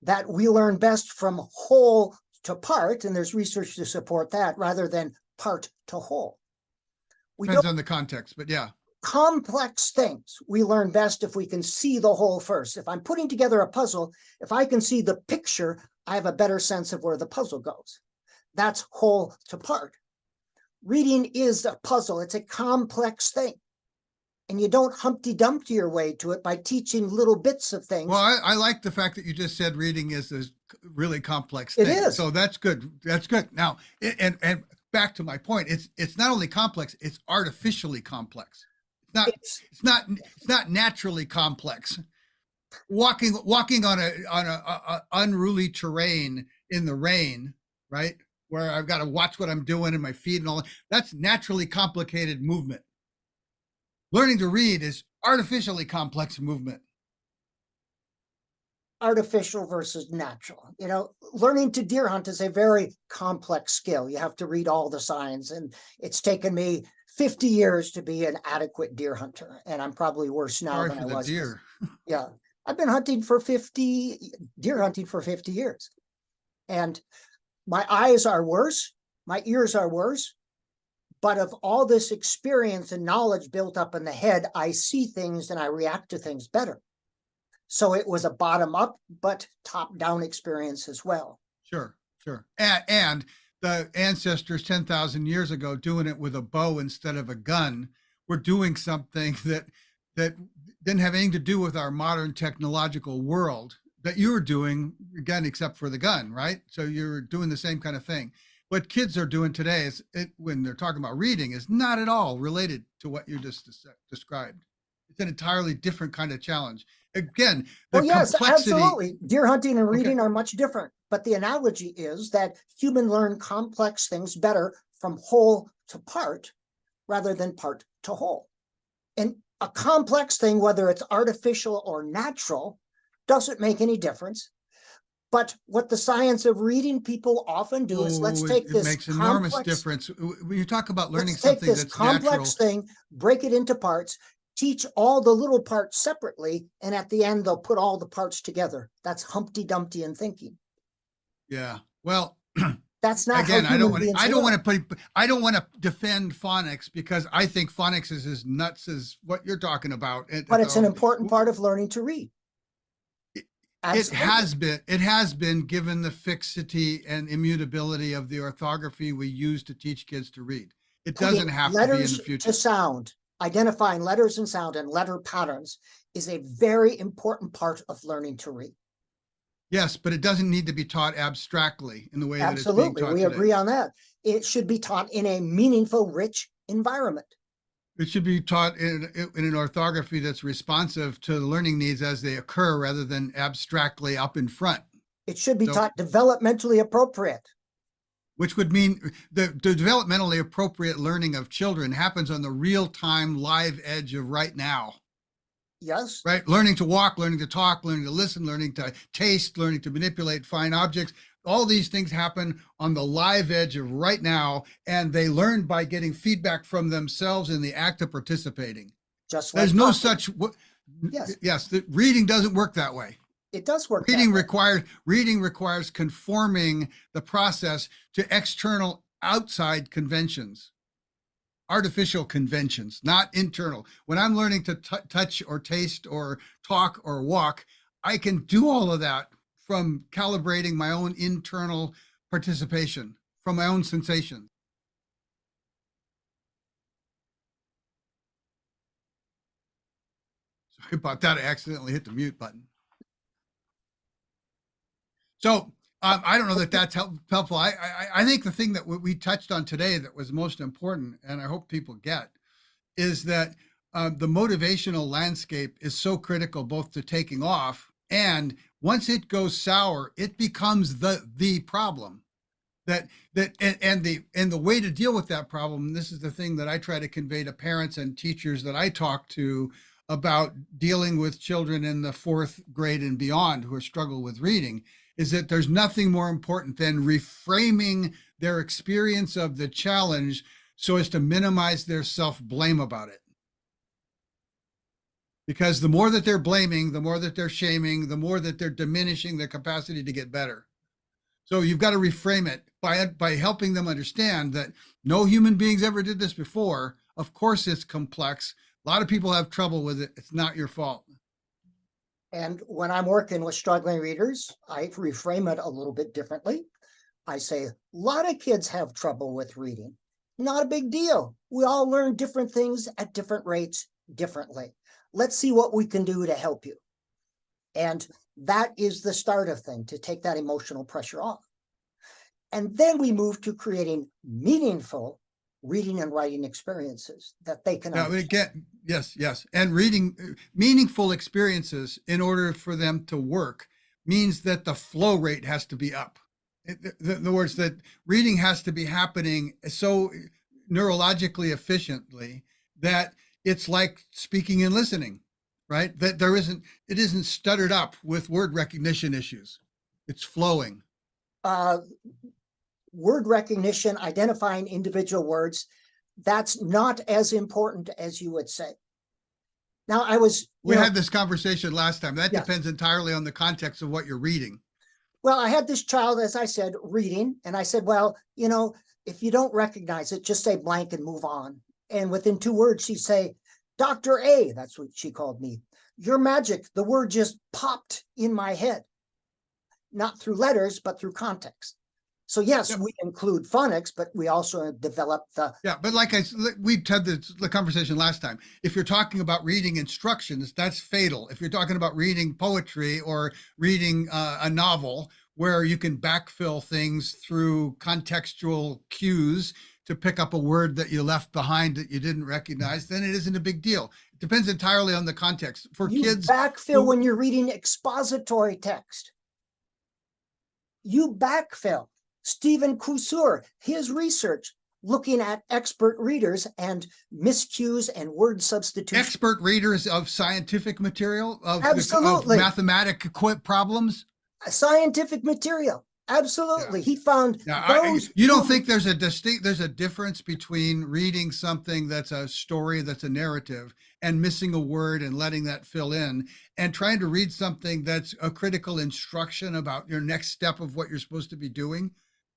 That we learn best from whole to part, and there's research to support that, rather than part to whole. Depends on the context, but yeah. Complex things we learn best if we can see the whole first. If I'm putting together a puzzle, if I can see the picture, I have a better sense of where the puzzle goes. That's whole to part. Reading is a puzzle. It's a complex thing. And you don't Humpty Dumpty your way to it by teaching little bits of things. Well, I like the fact that you just said reading is a really complex thing. It is. So that's good. That's good. Now, and back to my point, it's not only complex, it's artificially complex. It's not naturally complex. Walking on a unruly terrain in the rain, right? Where I've got to watch what I'm doing and my feet and all that's naturally complicated movement. Learning to read is artificially complex movement. Artificial versus natural. Learning to deer hunt is a very complex skill. You have to read all the signs, and it's taken me 50 years to be an adequate deer hunter, and I'm probably worse now than I was. Deer. Yeah, I've been deer hunting for 50 years, and my eyes are worse, my ears are worse, but of all this experience and knowledge built up in the head, I see things and I react to things better. So it was a bottom up, but top down experience as well. Sure. And the ancestors 10,000 years ago doing it with a bow instead of a gun were doing something that didn't have anything to do with our modern technological world that you were doing, again, except for the gun, right? So you're doing the same kind of thing. What kids are doing today when they're talking about reading is not at all related to what you just described. It's an entirely different kind of challenge. Again, yes, absolutely. Deer hunting and reading are much different. But the analogy is that humans learn complex things better from whole to part rather than part to whole. And a complex thing, whether it's artificial or natural, doesn't make any difference. But what the science of reading people often do is let's take this. It makes enormous difference. When you talk about learning something that's complex thing, break it into parts, teach all the little parts separately, and at the end they'll put all the parts together. That's Humpty Dumpty in thinking. Yeah. Well, That's not again, how human beings I don't work. want to I don't want to defend phonics because I think phonics is as nuts as what you're talking about. But it's an important part of learning to read. Absolutely. It has been given the fixity and immutability of the orthography we use to teach kids to read. It Putting doesn't have to be in letters the future. to sound, identifying letters and sound and letter patterns is a very important part of learning to read. Yes, but it doesn't need to be taught abstractly in the way that it's being Absolutely, taught we today. agree on that. It should be taught in a meaningful, rich environment. It should be taught in an orthography that's responsive to the learning needs as they occur rather than abstractly up in front. It should be So- taught developmentally appropriate. Which would mean the developmentally appropriate learning of children happens on the real-time live edge of right now, Yes, right? Learning to walk, learning to talk, learning to listen, learning to taste, learning to manipulate fine objects. All these things happen on the live edge of right now, and they learn by getting feedback from themselves in the act of participating. just like There's no talking. such, Yes, yes, the reading doesn't work that way. it does work. that way. Reading requires conforming the process to external outside conventions, artificial conventions, not internal. When I'm learning to touch or taste or talk or walk, I can do all of that from calibrating my own internal participation, from my own sensations. Sorry about that. I accidentally hit the mute button. So I don't know that that's helpful. I think the thing that we touched on today that was most important, and I hope people get, is that the motivational landscape is so critical both to taking off, and once it goes sour, it becomes the problem. And the way to deal with that problem, and this is the thing that I try to convey to parents and teachers that I talk to about dealing with children in the 4th grade and beyond who struggle with reading, is that there's nothing more important than reframing their experience of the challenge so as to minimize their self-blame about it. Because the more that they're blaming, the more that they're shaming, the more that they're diminishing their capacity to get better. So you've got to reframe it by helping them understand that no human beings ever did this before. Of course, it's complex. A lot of people have trouble with it. It's not your fault. And when I'm working with struggling readers, I reframe it a little bit differently. I say, a lot of kids have trouble with reading. Not a big deal. We all learn different things at different rates differently. Let's see what we can do to help you. And that is the start of thing, to take that emotional pressure off. And then we move to creating meaningful reading and writing experiences that they can understand. Yes. And reading meaningful experiences in order for them to work means that the flow rate has to be up. In other words, that reading has to be happening so neurologically efficiently that it's like speaking and listening, right? That it isn't stuttered up with word recognition issues. It's flowing. Word recognition, identifying individual words, that's not as important as you would say. Now, we had this conversation last time. That Yes. depends entirely on the context of what you're reading. Well, I had this child, as I said, reading, and I said, well, if you don't recognize it, just say blank and move on. And within 2 words, she'd say, Dr. A, that's what she called me. You're magic. The word just popped in my head, not through letters, but through context. So yes, we include phonics, but we also develop the. Yeah, but we had the conversation last time. If you're talking about reading instructions, that's fatal. If you're talking about reading poetry or reading a novel where you can backfill things through contextual cues to pick up a word that you left behind that you didn't recognize, then it isn't a big deal. It depends entirely on the context. For You kids, backfill when you're reading expository text. You backfill. Stephen Kusur, his research looking at expert readers and miscues and word substitution. Expert readers of scientific material, of Absolutely. mathematic problems. Scientific material. Absolutely. He found Now, those you don't two. think there's a difference between reading something that's a story, that's a narrative, and missing a word and letting that fill in, and trying to read something that's a critical instruction about your next step of what you're supposed to be doing?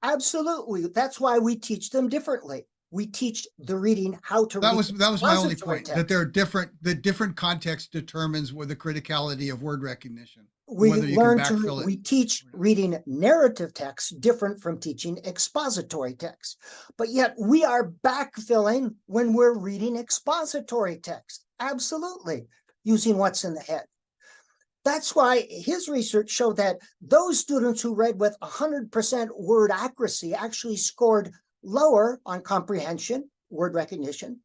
Absolutely. That's why we teach them differently. We teach the reading how to read That was my only expository point, that text. there are the different context determines where the criticality of word recognition, We whether you can learn to, backfill it. we teach reading narrative text different from teaching expository text. But yet we are backfilling when we're reading expository text. Absolutely. Using what's in the head. That's why his research showed that those students who read with 100% word accuracy actually scored lower on comprehension, word recognition,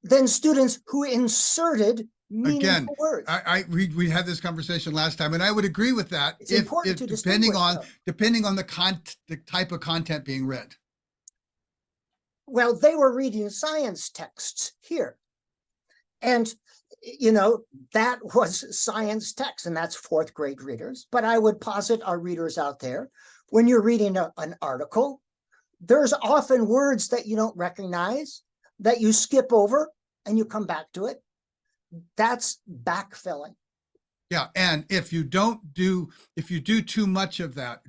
than students who inserted Again, meaningful words. we had this conversation last time, and I would agree with that It's important to distinguish, though. depending on the type of content being read. Well, they were reading science texts here. And, that was science text, and that's fourth grade readers. But I would posit our readers out there, when you're reading an article, there's often words that you don't recognize, that you skip over and you come back to it. That's backfilling. Yeah, and if you do too much of that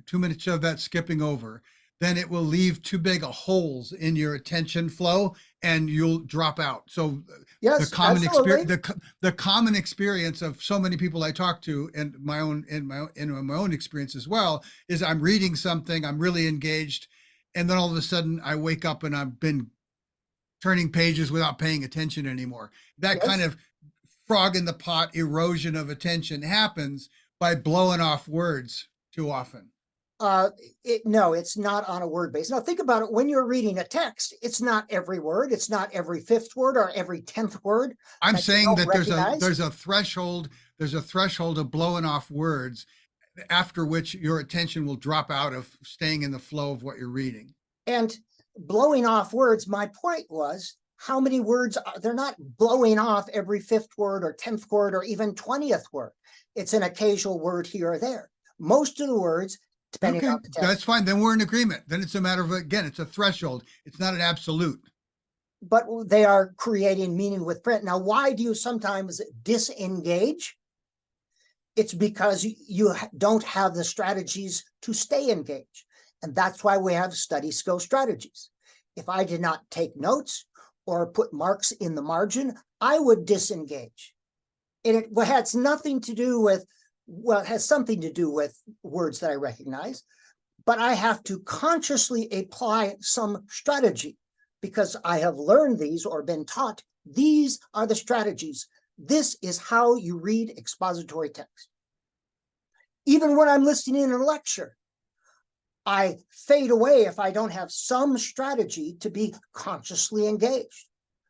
skipping over, then it will leave too big a holes in your attention flow and you'll drop out. So Yes, absolutely. the common experience of so many people I talk to, and my own experience as well, is I'm reading something, I'm really engaged, and then all of a sudden I wake up and I've been turning pages without paying attention anymore. That kind Yes. of frog in the pot erosion of attention happens by blowing off words too often. No, it's not on a word base. Now think about it. When you're reading a text, it's not every word. It's not every fifth word or every 10th word I'm that you saying don't that recognize. there's a threshold of blowing off words after which your attention will drop out of staying in the flow of what you're reading. And blowing off words, my point was, how many words they're not blowing off every fifth word or 10th word or even 20th word. It's an occasional word here or there. Most of the words, depending Okay, on the text, that's fine. Then we're in agreement. Then it's a matter of, again, it's a threshold. It's not an absolute. but they are creating meaning with print. Now, why do you sometimes disengage? It's because you don't have the strategies to stay engaged. And that's why we have study skill strategies. If I did not take notes or put marks in the margin, I would disengage. And it has nothing to do with, well, it has something to do with words that I recognize, but I have to consciously apply some strategy because I have learned these or been taught these are the strategies. This is how you read expository text. Even when I'm listening in a lecture, I fade away if I don't have some strategy to be consciously engaged.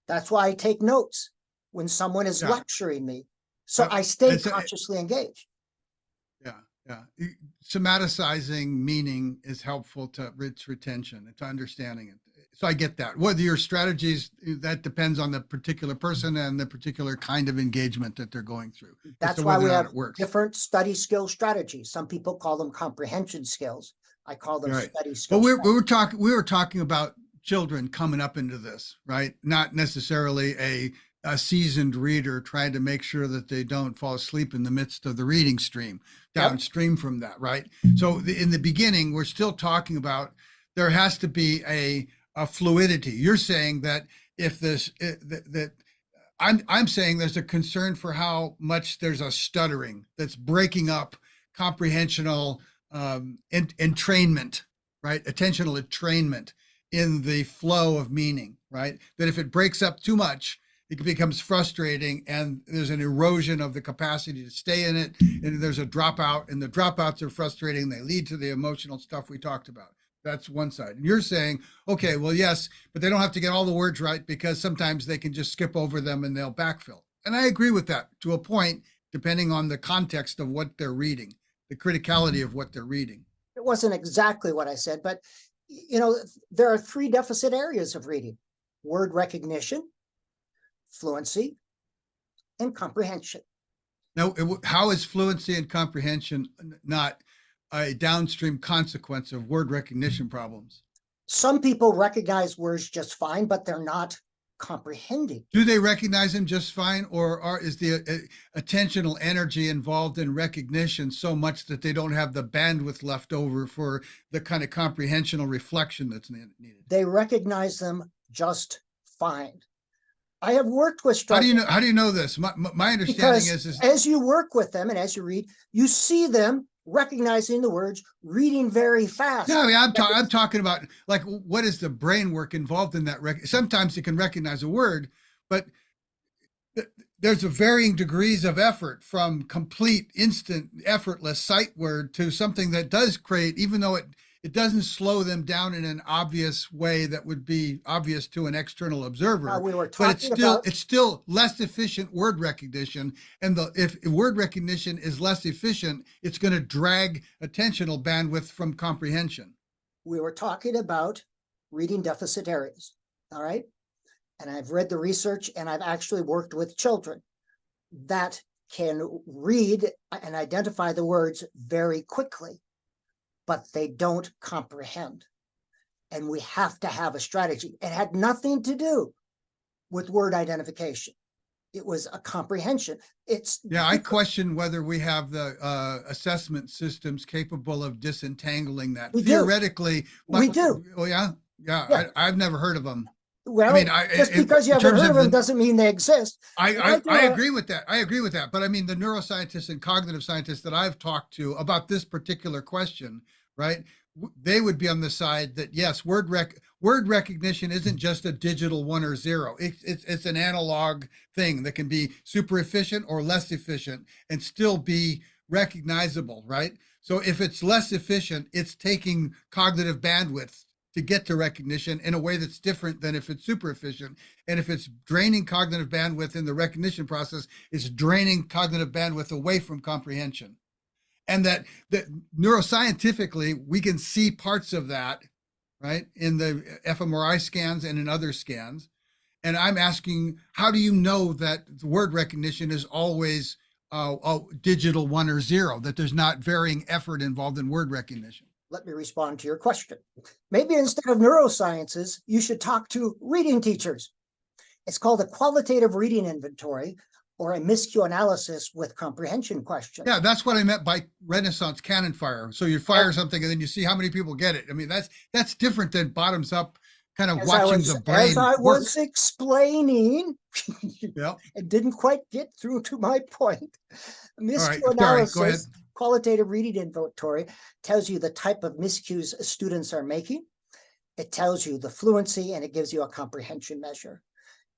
That's why I take notes when someone is lecturing me. So I stay consciously engaged. Yeah. Somaticizing meaning is helpful to its retention and to understanding it. So I get that. Whether your strategies, that depends on the particular person and the particular kind of engagement that they're going through. That's why we have different study skill strategies. Some people call them comprehension skills. I call them study skills. But we were talking about children coming up into this, right? Not necessarily a seasoned reader trying to make sure that they don't fall asleep in the midst of the reading stream, downstream from that, right? So in the beginning, we're still talking about there has to be a fluidity. You're saying that if this that I'm saying there's a concern for how much there's a stuttering that's breaking up comprehensional entrainment, right? Attentional entrainment in the flow of meaning, right? That if it breaks up too much, it becomes frustrating and there's an erosion of the capacity to stay in it, and there's a dropout, and the dropouts are frustrating. They lead to the emotional stuff we talked about. That's one side. And you're saying, okay, well, yes, but they don't have to get all the words right because sometimes they can just skip over them and they'll backfill. And I agree with that to a point, depending on the context of what they're reading, the criticality of what they're reading. It wasn't exactly what I said, but there are three deficit areas of reading: word recognition, fluency, and comprehension. Now, how is fluency and comprehension not a downstream consequence of word recognition problems. Some people recognize words just fine, but they're not comprehending. Do they recognize them just fine, or is the attentional energy involved in recognition so much that they don't have the bandwidth left over for the kind of comprehensional reflection that's needed? They recognize them just fine. I have worked with How do struggling you know? How do you know this? My understanding because is as you work with them and as you read, you see them recognizing the words, reading very fast. no, I mean, I'm talking about like what is the brain work involved in that? Sometimes it can recognize a word, but there's a varying degrees of effort from complete, instant, effortless sight word to something that does create, even though it doesn't slow them down in an obvious way that would be obvious to an external observer. We were But talking about it's still less efficient word recognition. And if word recognition is less efficient, it's going to drag attentional bandwidth from comprehension. we were talking about reading deficit areas. All right. And I've read the research and I've actually worked with children that can read and identify the words very quickly, but they don't comprehend. And we have to have a strategy. It had nothing to do with word identification. It was a comprehension. I question whether we have the assessment systems capable of disentangling that. We do. Theoretically, We do. Oh yeah, Yeah. I've never heard of them. Well, I mean, just because you in haven't terms heard of of them the- doesn't mean they exist. I agree with that. I agree with that. But I mean, the neuroscientists and cognitive scientists that I've talked to about this particular question, right? They would be on the side that yes, word recognition isn't just a digital 1 or 0. It's an analog thing that can be super efficient or less efficient and still be recognizable, right? So if it's less efficient, it's taking cognitive bandwidth to get to recognition in a way that's different than if it's super efficient. And if it's draining cognitive bandwidth in the recognition process, it's draining cognitive bandwidth away from comprehension. And that neuroscientifically, we can see parts of that, right, in the fMRI scans and in other scans. And I'm asking, how do you know that word recognition is always digital 1 or 0, that there's not varying effort involved in word recognition? Let me respond to your question. Maybe instead of neurosciences, you should talk to reading teachers. It's called a qualitative reading inventory or a miscue analysis with comprehension questions. Yeah, that's what I meant by Renaissance cannon fire. So you fire something and then you see how many people get it. I mean, that's different than bottoms up kind of watching the brain. As I work. was explaining, Yeah. it didn't quite get through to my point. Miscue All right, sorry, go ahead. analysis, qualitative reading inventory tells you the type of miscues students are making. It tells you the fluency and it gives you a comprehension measure.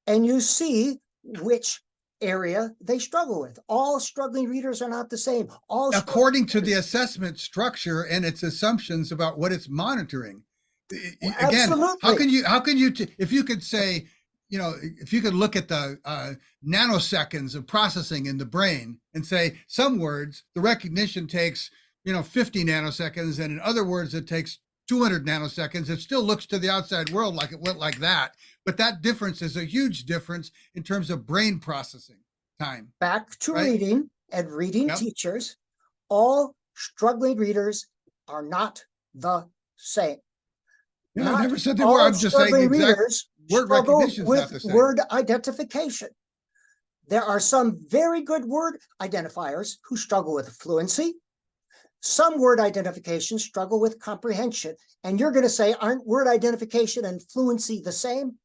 And you see which area they struggle with. All struggling readers are not the same. According to the assessment structure and its assumptions about what it's monitoring. Well, again, absolutely. how can you if you could say, if you could look at the nanoseconds of processing in the brain and say some words, the recognition takes, 50 nanoseconds, and in other words, it takes 200 nanoseconds, it still looks to the outside world like it went like that. But that difference is a huge difference in terms of brain processing time. Back to right? reading and reading Yep. teachers, all struggling readers are not the same. Yeah, I never said they all were. I'm just saying struggling exact readers word struggle recognition is not the with same. word identification. There are some very good word identifiers who struggle with fluency. Some word identifications struggle with comprehension. And you're going to say, aren't word identification and fluency the same?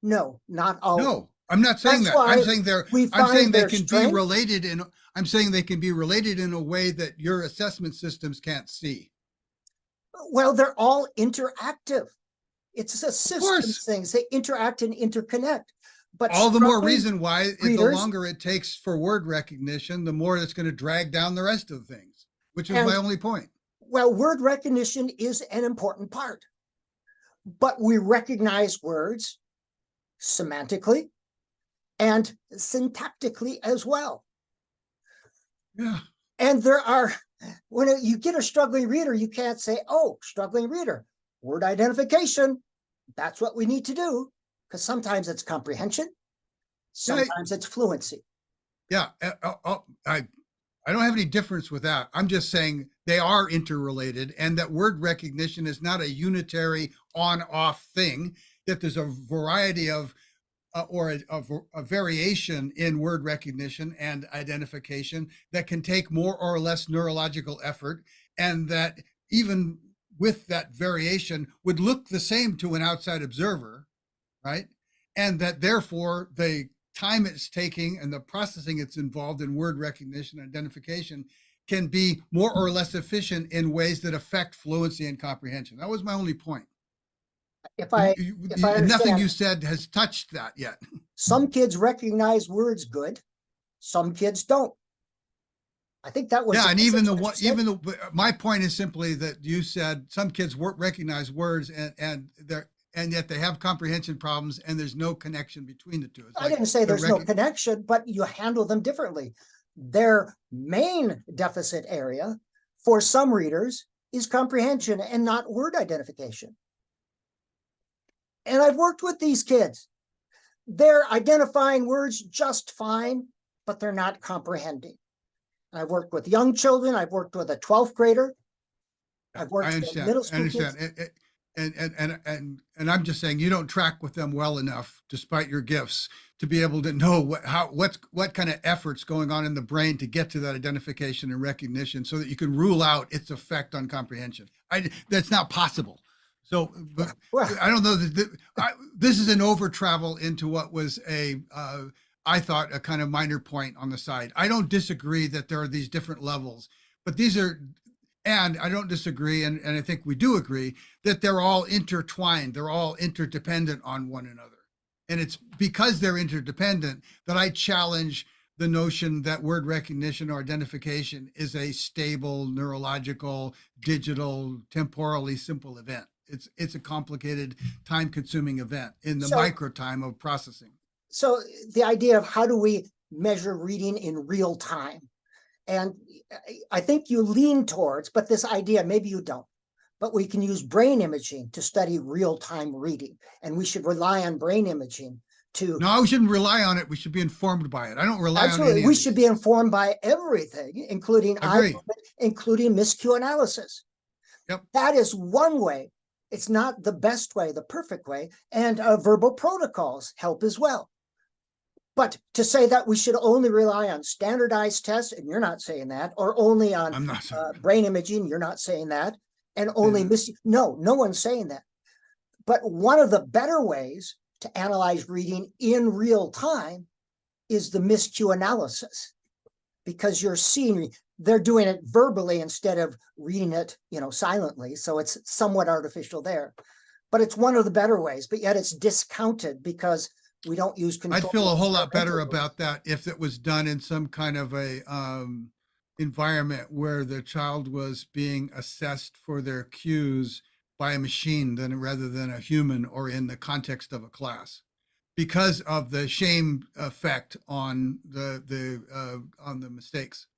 No, not all. No, I'm not saying That's that. I'm why saying we I'm saying find they their can be strength. related in. I'm saying they can be related in a way that your assessment systems can't see. Well, they're all interactive. It's a systems course. things. They interact and interconnect. But All the more struggling reason why, the readers- longer it takes for word recognition, the more it's going to drag down the rest of things, which is And- my only point. Well, word recognition is an important part, but we recognize words semantically and syntactically as well. Yeah. And there are, when you get a struggling reader, you can't say, oh, struggling reader, word identification. That's what we need to do. Because sometimes it's comprehension, sometimes it's fluency. Yeah. I don't have any difference with that. I'm just saying they are interrelated, and that word recognition is not a unitary on-off thing, that there's a variety of a variation in word recognition and identification that can take more or less neurological effort, and that even with that variation would look the same to an outside observer, right? And that therefore the time it's taking and the processing it's involved in word recognition and identification can be more or less efficient in ways that affect fluency and comprehension. That was my only point. If I And nothing understand, you said has touched that yet. some kids recognize words good, some kids don't. I think that was Yeah, and even what you said. my point is simply that you said some kids recognize words and yet they have comprehension problems, and there's no connection between the two. It's I like didn't say they're there's no connection, but you handle them differently. Their main deficit area for some readers is comprehension and not word identification. And I've worked with these kids. They're identifying words just fine, but they're not comprehending. I've worked with young children. I've worked with a 12th grader. I've worked I with understand. middle I school kids. understand. And I'm just saying you don't track with them well enough, despite your gifts, to be able to know what kind of efforts going on in the brain to get to that identification and recognition, so that you can rule out its effect on comprehension. That's not possible. So, but Well, I don't know this is an over travel into what was I thought a kind of minor point on the side. I don't disagree that there are these different levels, but and I don't disagree, and I think we do agree that they're all intertwined. They're all interdependent on one another. And it's because they're interdependent that I challenge the notion that word recognition or identification is a stable, neurological, digital, temporally simple event. It's a complicated, time-consuming event in the micro time of processing. So the idea of how do we measure reading in real time? And I think you lean towards, but this idea, maybe you don't, but we can use brain imaging to study real-time reading. And we should rely on brain imaging to. No, we shouldn't rely on it. We should be informed by it. I don't rely on any. We should be informed by everything, including including miscue analysis. Yep. That is one way. It's not the best way, the perfect way. And verbal protocols help as well. But to say that we should only rely on standardized tests, and you're not saying that, or only on brain imaging, you're not saying that, and only no one's saying that. But one of the better ways to analyze reading in real time is the miscue analysis, because you're seeing, they're doing it verbally instead of reading it, silently. So it's somewhat artificial there, but it's one of the better ways, but yet it's discounted because we don't use control. I'd feel a whole lot better about that if it was done in some kind of a environment where the child was being assessed for their cues by a machine rather than a human, or in the context of a class, because of the shame effect on the mistakes.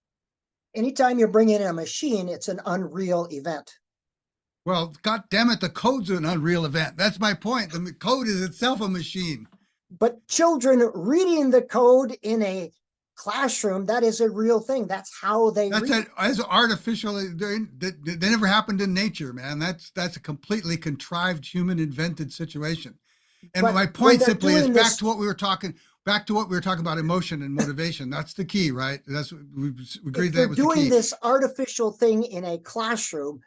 Anytime you bring in a machine, it's an unreal event. Well, God damn it, the code's an unreal event. That's my point. The code is itself a machine. But children reading the code in a classroom, that is a real thing. That's how they read. As artificial, they never happened in nature, man. That's a completely contrived, human invented situation. And my point simply is back to what we were talking about, emotion and motivation. That's the key, right? That's what we agreed that was the key. Doing this artificial thing in a classroom,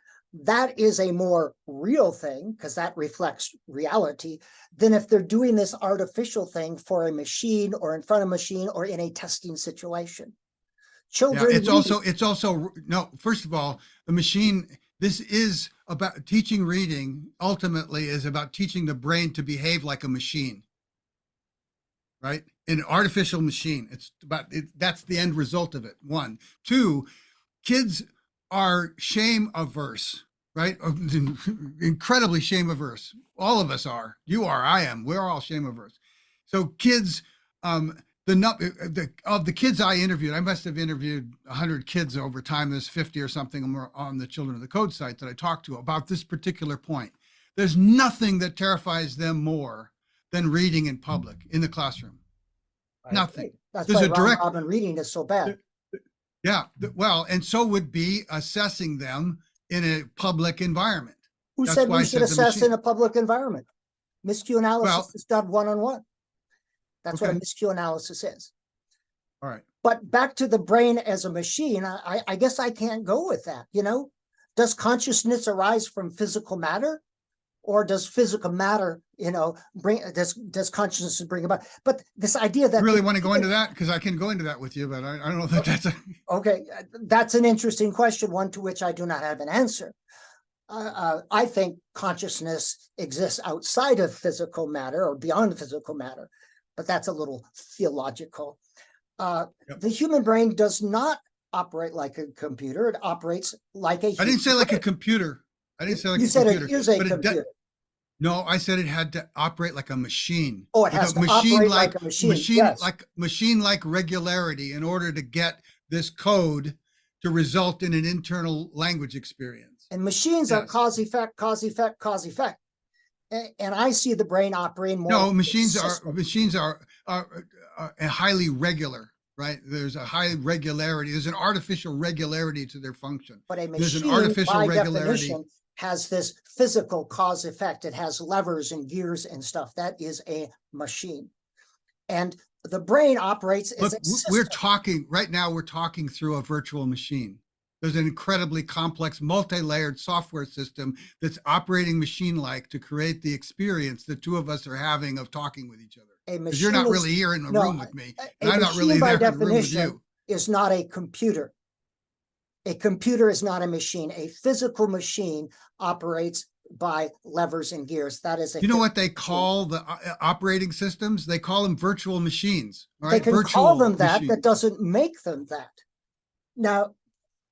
that is a more real thing, because that reflects reality, than if they're doing this artificial thing for a machine or in front of a machine or in a testing situation. Children. Yeah, it's also no, first of all, the machine, this is about teaching reading, ultimately is about teaching the brain to behave like a machine, right? An artificial machine. That's the end result of it. One. Two, kids are shame averse, right? Incredibly shame averse. All of us are. You are, I am. We're all shame averse. So kids, of the kids I interviewed, I must have interviewed 100 kids over time. There's 50 or something on the Children of the Code site that I talked to about this particular point. There's nothing that terrifies them more than reading in public, in the classroom. Nothing. That's why round robin reading is so bad. Yeah, well, and so would be assessing them in a public environment. Who That's said why we I should said the assess in machine. a public environment? Miscue analysis Well, is done one-on-one. That's what a okay, miscue analysis is. all right. But back to the brain as a machine, I guess I can't go with that. Does consciousness arise from physical matter, or does physical matter, does consciousness bring about? But this idea that You really want to go into that? Because I can go into that with you, but I don't know that that's a. okay, that's an interesting question, one to which I do not have an answer. I think consciousness exists outside of physical matter or beyond physical matter, but that's a little theological. Yep. The human brain does not operate like a computer. It operates like a I didn't say human like a brain. computer. I didn't say like You a said computer. it is a but computer. No, I said it had to operate like a machine. Oh, it With has a to machine operate like like a machine. Yes. machine like regularity in order to get this code to result in an internal language experience. And machines are Yes. cause effect, cause effect, cause effect. And I see the brain operating more. No, like a machines system. are highly regular, right? There's a high regularity. There's an artificial regularity to their function. But a There's an machine, artificial by regularity. definition, has this physical cause effect. It has levers and gears and stuff. That is a machine. And the brain operates as Look, a system. we're talking right now, we're talking through a virtual machine. There's an incredibly complex, multi-layered software system that's operating machine-like to create the experience the two of us are having of talking with each other. A Because you're not really here in the room with me, and I'm not really there in the room with you. Is not a computer. A computer is not a machine. A physical machine operates by levers and gears. That is a. You know what they call the operating systems? They call them virtual machines. Right? They can virtual call them that. machines. That doesn't make them that. Now,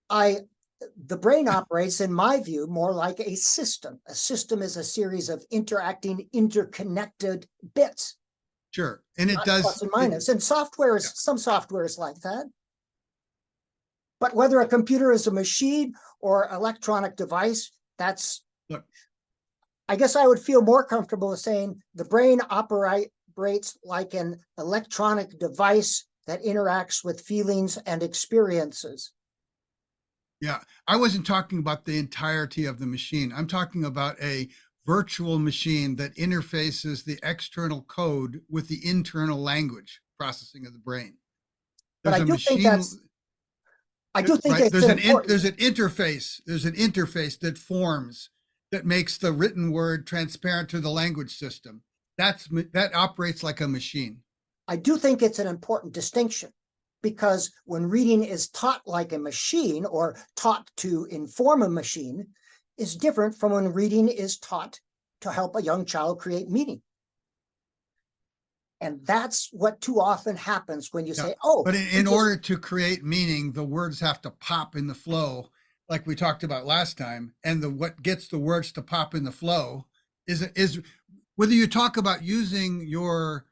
the brain operates, in my view, more like a system. A system is a series of interacting, interconnected bits. Sure, and it does. Plus and minus. And software is, some software is like that. But whether a computer is a machine or electronic device, that's. Look, I guess I would feel more comfortable saying the brain operates like an electronic device that interacts with feelings and experiences. Yeah, I wasn't talking about the entirety of the machine. I'm talking about a virtual machine that interfaces the external code with the internal language processing of the brain. But I do think that's. I do think right? there's an interface. There's an interface that forms that makes the written word transparent to the language system. That operates like a machine. I do think it's an important distinction, because when reading is taught like a machine or taught to inform a machine is different from when reading is taught to help a young child create meaning. And that's what too often happens when you say, oh. But in order to create meaning, the words have to pop in the flow, like we talked about last time. And what gets the words to pop in the flow is whether you talk about using your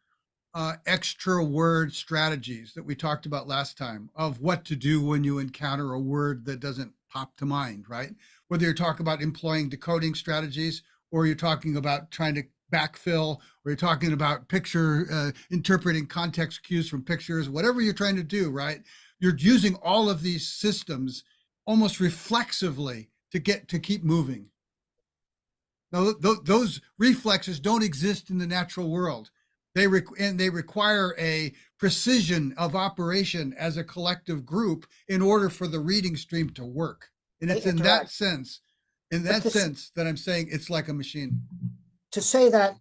extra word strategies that we talked about last time of what to do when you encounter a word that doesn't pop to mind, right? Whether you're talking about employing decoding strategies, or you're talking about trying to backfill, or you're talking about interpreting context cues from pictures, whatever you're trying to do, right? You're using all of these systems almost reflexively to keep moving. Now, those reflexes don't exist in the natural world. They require a precision of operation as a collective group in order for the reading stream to work. And it's in that sense that I'm saying it's like a machine. To say that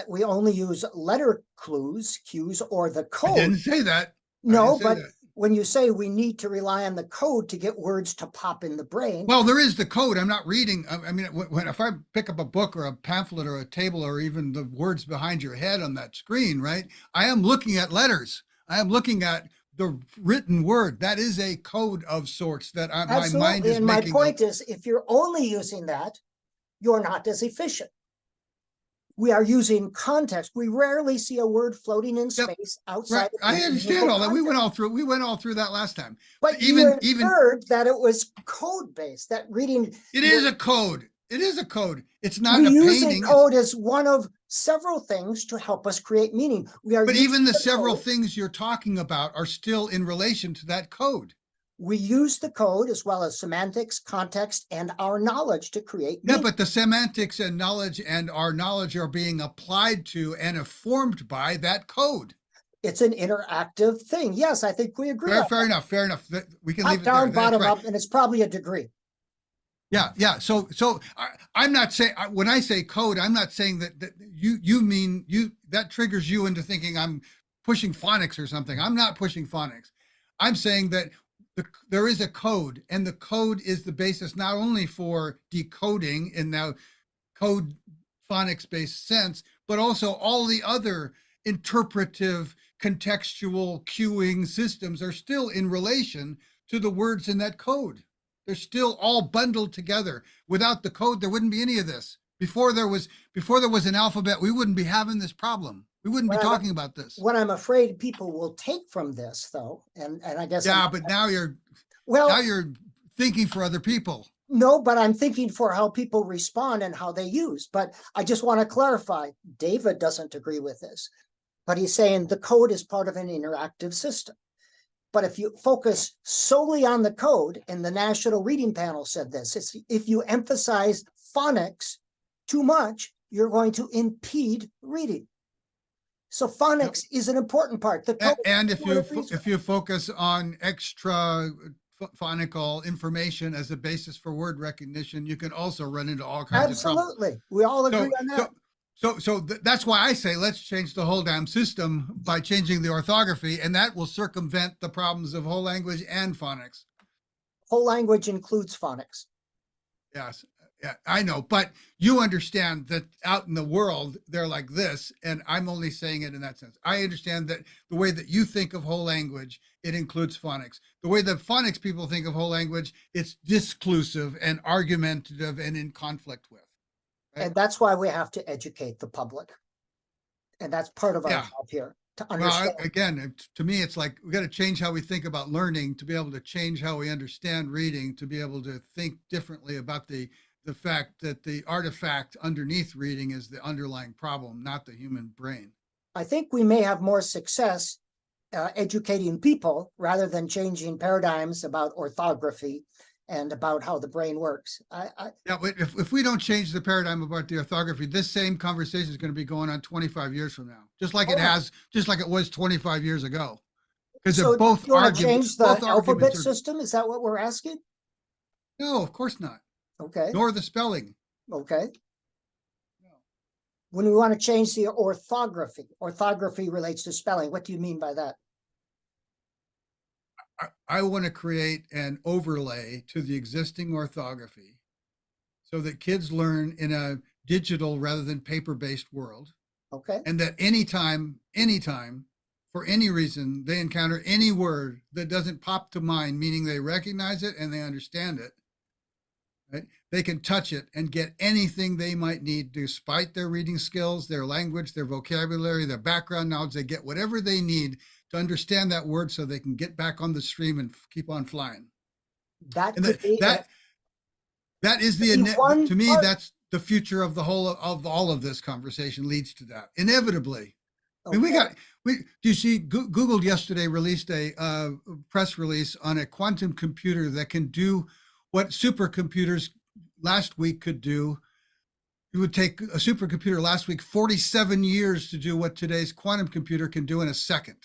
we only use letter cues, or the code. I didn't say that. No, but when you say we need to rely on the code to get words to pop in the brain. Well, there is the code. I'm not reading. I mean, if I pick up a book or a pamphlet or a table or even the words behind your head on that screen, right? I am looking at letters. I am looking at the written word. That is a code of sorts that my mind is making. And my point is, if you're only using that, you're not as efficient. We are using context. We rarely see a word floating in space outside. Right. I understand all that. We went all through that last time. But even heard that it was code based. That reading. It is a code. It is a code. It's not a painting. Using code as one of several things to help us create meaning. But even the several things you're talking about are still in relation to that code. We use the code as well as semantics, context, and our knowledge to create Yeah, meaning. but the semantics and knowledge and our knowledge are being applied to and informed by that code. It's an interactive thing. Yes, I think we agree on Fair enough. Fair enough. We can top leave it there. down, That's bottom right. up, and it's probably a degree. Yeah. So I'm not saying, when I say code, I'm not saying that you mean that triggers you into thinking I'm pushing phonics or something. I'm not pushing phonics. I'm saying that there is a code, and the code is the basis not only for decoding in now code phonics based sense, but also all the other interpretive, contextual cueing systems are still in relation to the words in that code. They're still all bundled together. Without the code, there wouldn't be any of this. Before there was an alphabet, we wouldn't be having this problem. We wouldn't be talking about this. What I'm afraid people will take from this, though, and I guess but now you're thinking for other people. No, but I'm thinking for how people respond and how they use. But I just want to clarify, David doesn't agree with this, but he's saying the code is part of an interactive system. But if you focus solely on the code, and the National Reading Panel said this, it's if you emphasize phonics too much, you're going to impede reading. So phonics is an important part. The code and if you focus on extra phonical information as a basis for word recognition, you can also run into all kinds of trouble. Absolutely. We all agree on that. So that's why I say let's change the whole damn system by changing the orthography, and that will circumvent the problems of whole language and phonics. Whole language includes phonics. Yes, yeah, I know, but you understand that out in the world they're like this, and I'm only saying it in that sense. I understand that the way that you think of whole language, it includes phonics. The way that phonics people think of whole language, it's disclusive and argumentative and in conflict with. And that's why we have to educate the public. And that's part of our job here, to understand. Well, again, to me, it's like we got to change how we think about learning to be able to change how we understand reading, to be able to think differently about the fact that the artifact underneath reading is the underlying problem, not the human brain. I think we may have more success educating people rather than changing paradigms about orthography and about how the brain works. Yeah, but if we don't change the paradigm about the orthography, this same conversation is going to be going on 25 years from now, just like it was 25 years ago. Because so both you want to arguments, change the alphabet system? Is that what we're asking? No, of course not. Okay. Nor the spelling. Okay. No. When we want to change the orthography relates to spelling. What do you mean by that? I want to create an overlay to the existing orthography so that kids learn in a digital rather than paper-based world. Okay. And that anytime, for any reason, they encounter any word that doesn't pop to mind, meaning they recognize it and they understand it, right? They can touch it and get anything they might need despite their reading skills, their language, their vocabulary, their background knowledge. They get whatever they need to understand that word so they can get back on the stream and keep on flying. That and could be that is to me, that's the future of the whole of all of this conversation leads to that inevitably. Okay. I mean, do you see Google yesterday released a press release on a quantum computer that can do what supercomputers last week could do. It would take a supercomputer last week 47 years to do what today's quantum computer can do in a second.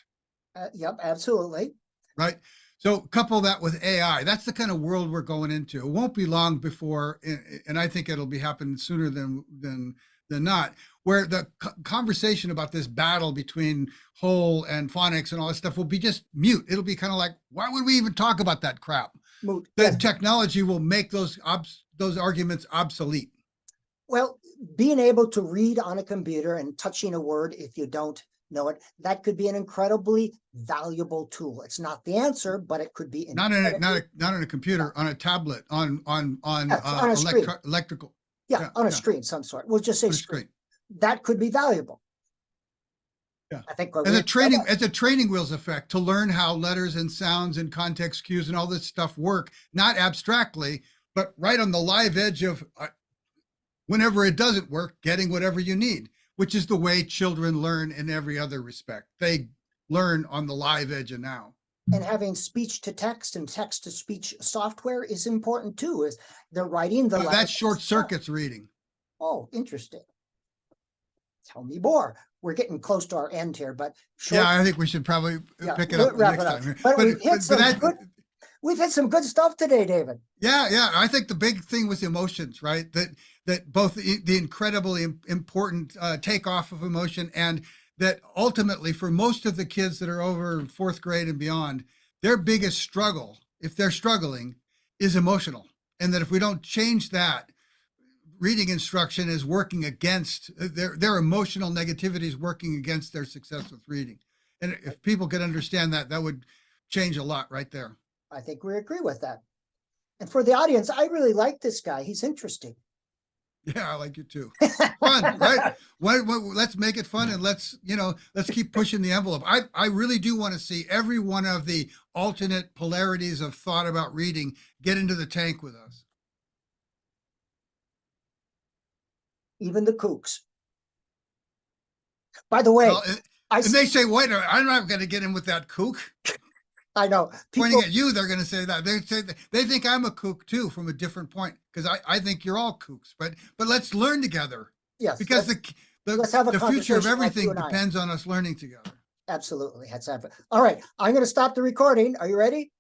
Yep, absolutely. Right. So couple that with AI. That's the kind of world we're going into. It won't be long before, and I think it'll be happening sooner than not, where the conversation about this battle between whole and phonics and all this stuff will be just mute. It'll be kind of like, why would we even talk about that crap? The yes. Technology will make those arguments obsolete. Well, being able to read on a computer and touching a word, if you don't know it, that could be an incredibly valuable tool. It's not the answer, but it could be not on a computer, on a tablet, on a screen. Electrical. Yeah, on a screen, some sort. We'll just say screen. That could be valuable. Yeah, I think as a training wheels effect to learn how letters and sounds and context cues and all this stuff work, not abstractly, but right on the live edge of whenever it doesn't work, getting whatever you need, which is the way children learn in every other respect. They learn on the live edge of now. And having speech to text and text to speech software is important too, is the writing, the That letters. short circuits reading. Oh, interesting. Tell me more. We're getting close to our end here, but Yeah, I think we should probably Yeah, pick it we'll up wrap next it up. time. But we've hit but some that, good- we've hit some good stuff today, David. yeah. I think the big thing was emotions, right? That both the incredibly important takeoff of emotion, and that ultimately for most of the kids that are over fourth grade and beyond, their biggest struggle, if they're struggling, is emotional. And that if we don't change that, reading instruction is working against their emotional negativity is working against their success with reading. And if people could understand that, that would change a lot right there. I think we agree with that. And for the audience, I really like this guy. He's interesting. Yeah, I like you too. Fun, right? Let's make it fun, and let's keep pushing the envelope. I really do want to see every one of the alternate polarities of thought about reading get into the tank with us. Even the kooks. By the way, Well, and they say, "Wait, I'm not going to get in with that kook." I know Pointing at you, they're going to say that. They think I'm a kook too, from a different point, because I think you're all kooks. But let's learn together. Yes, because let's have a the future of conversation like everything you and I. depends on us learning together. Absolutely. All right, I'm going to stop the recording. Are you ready?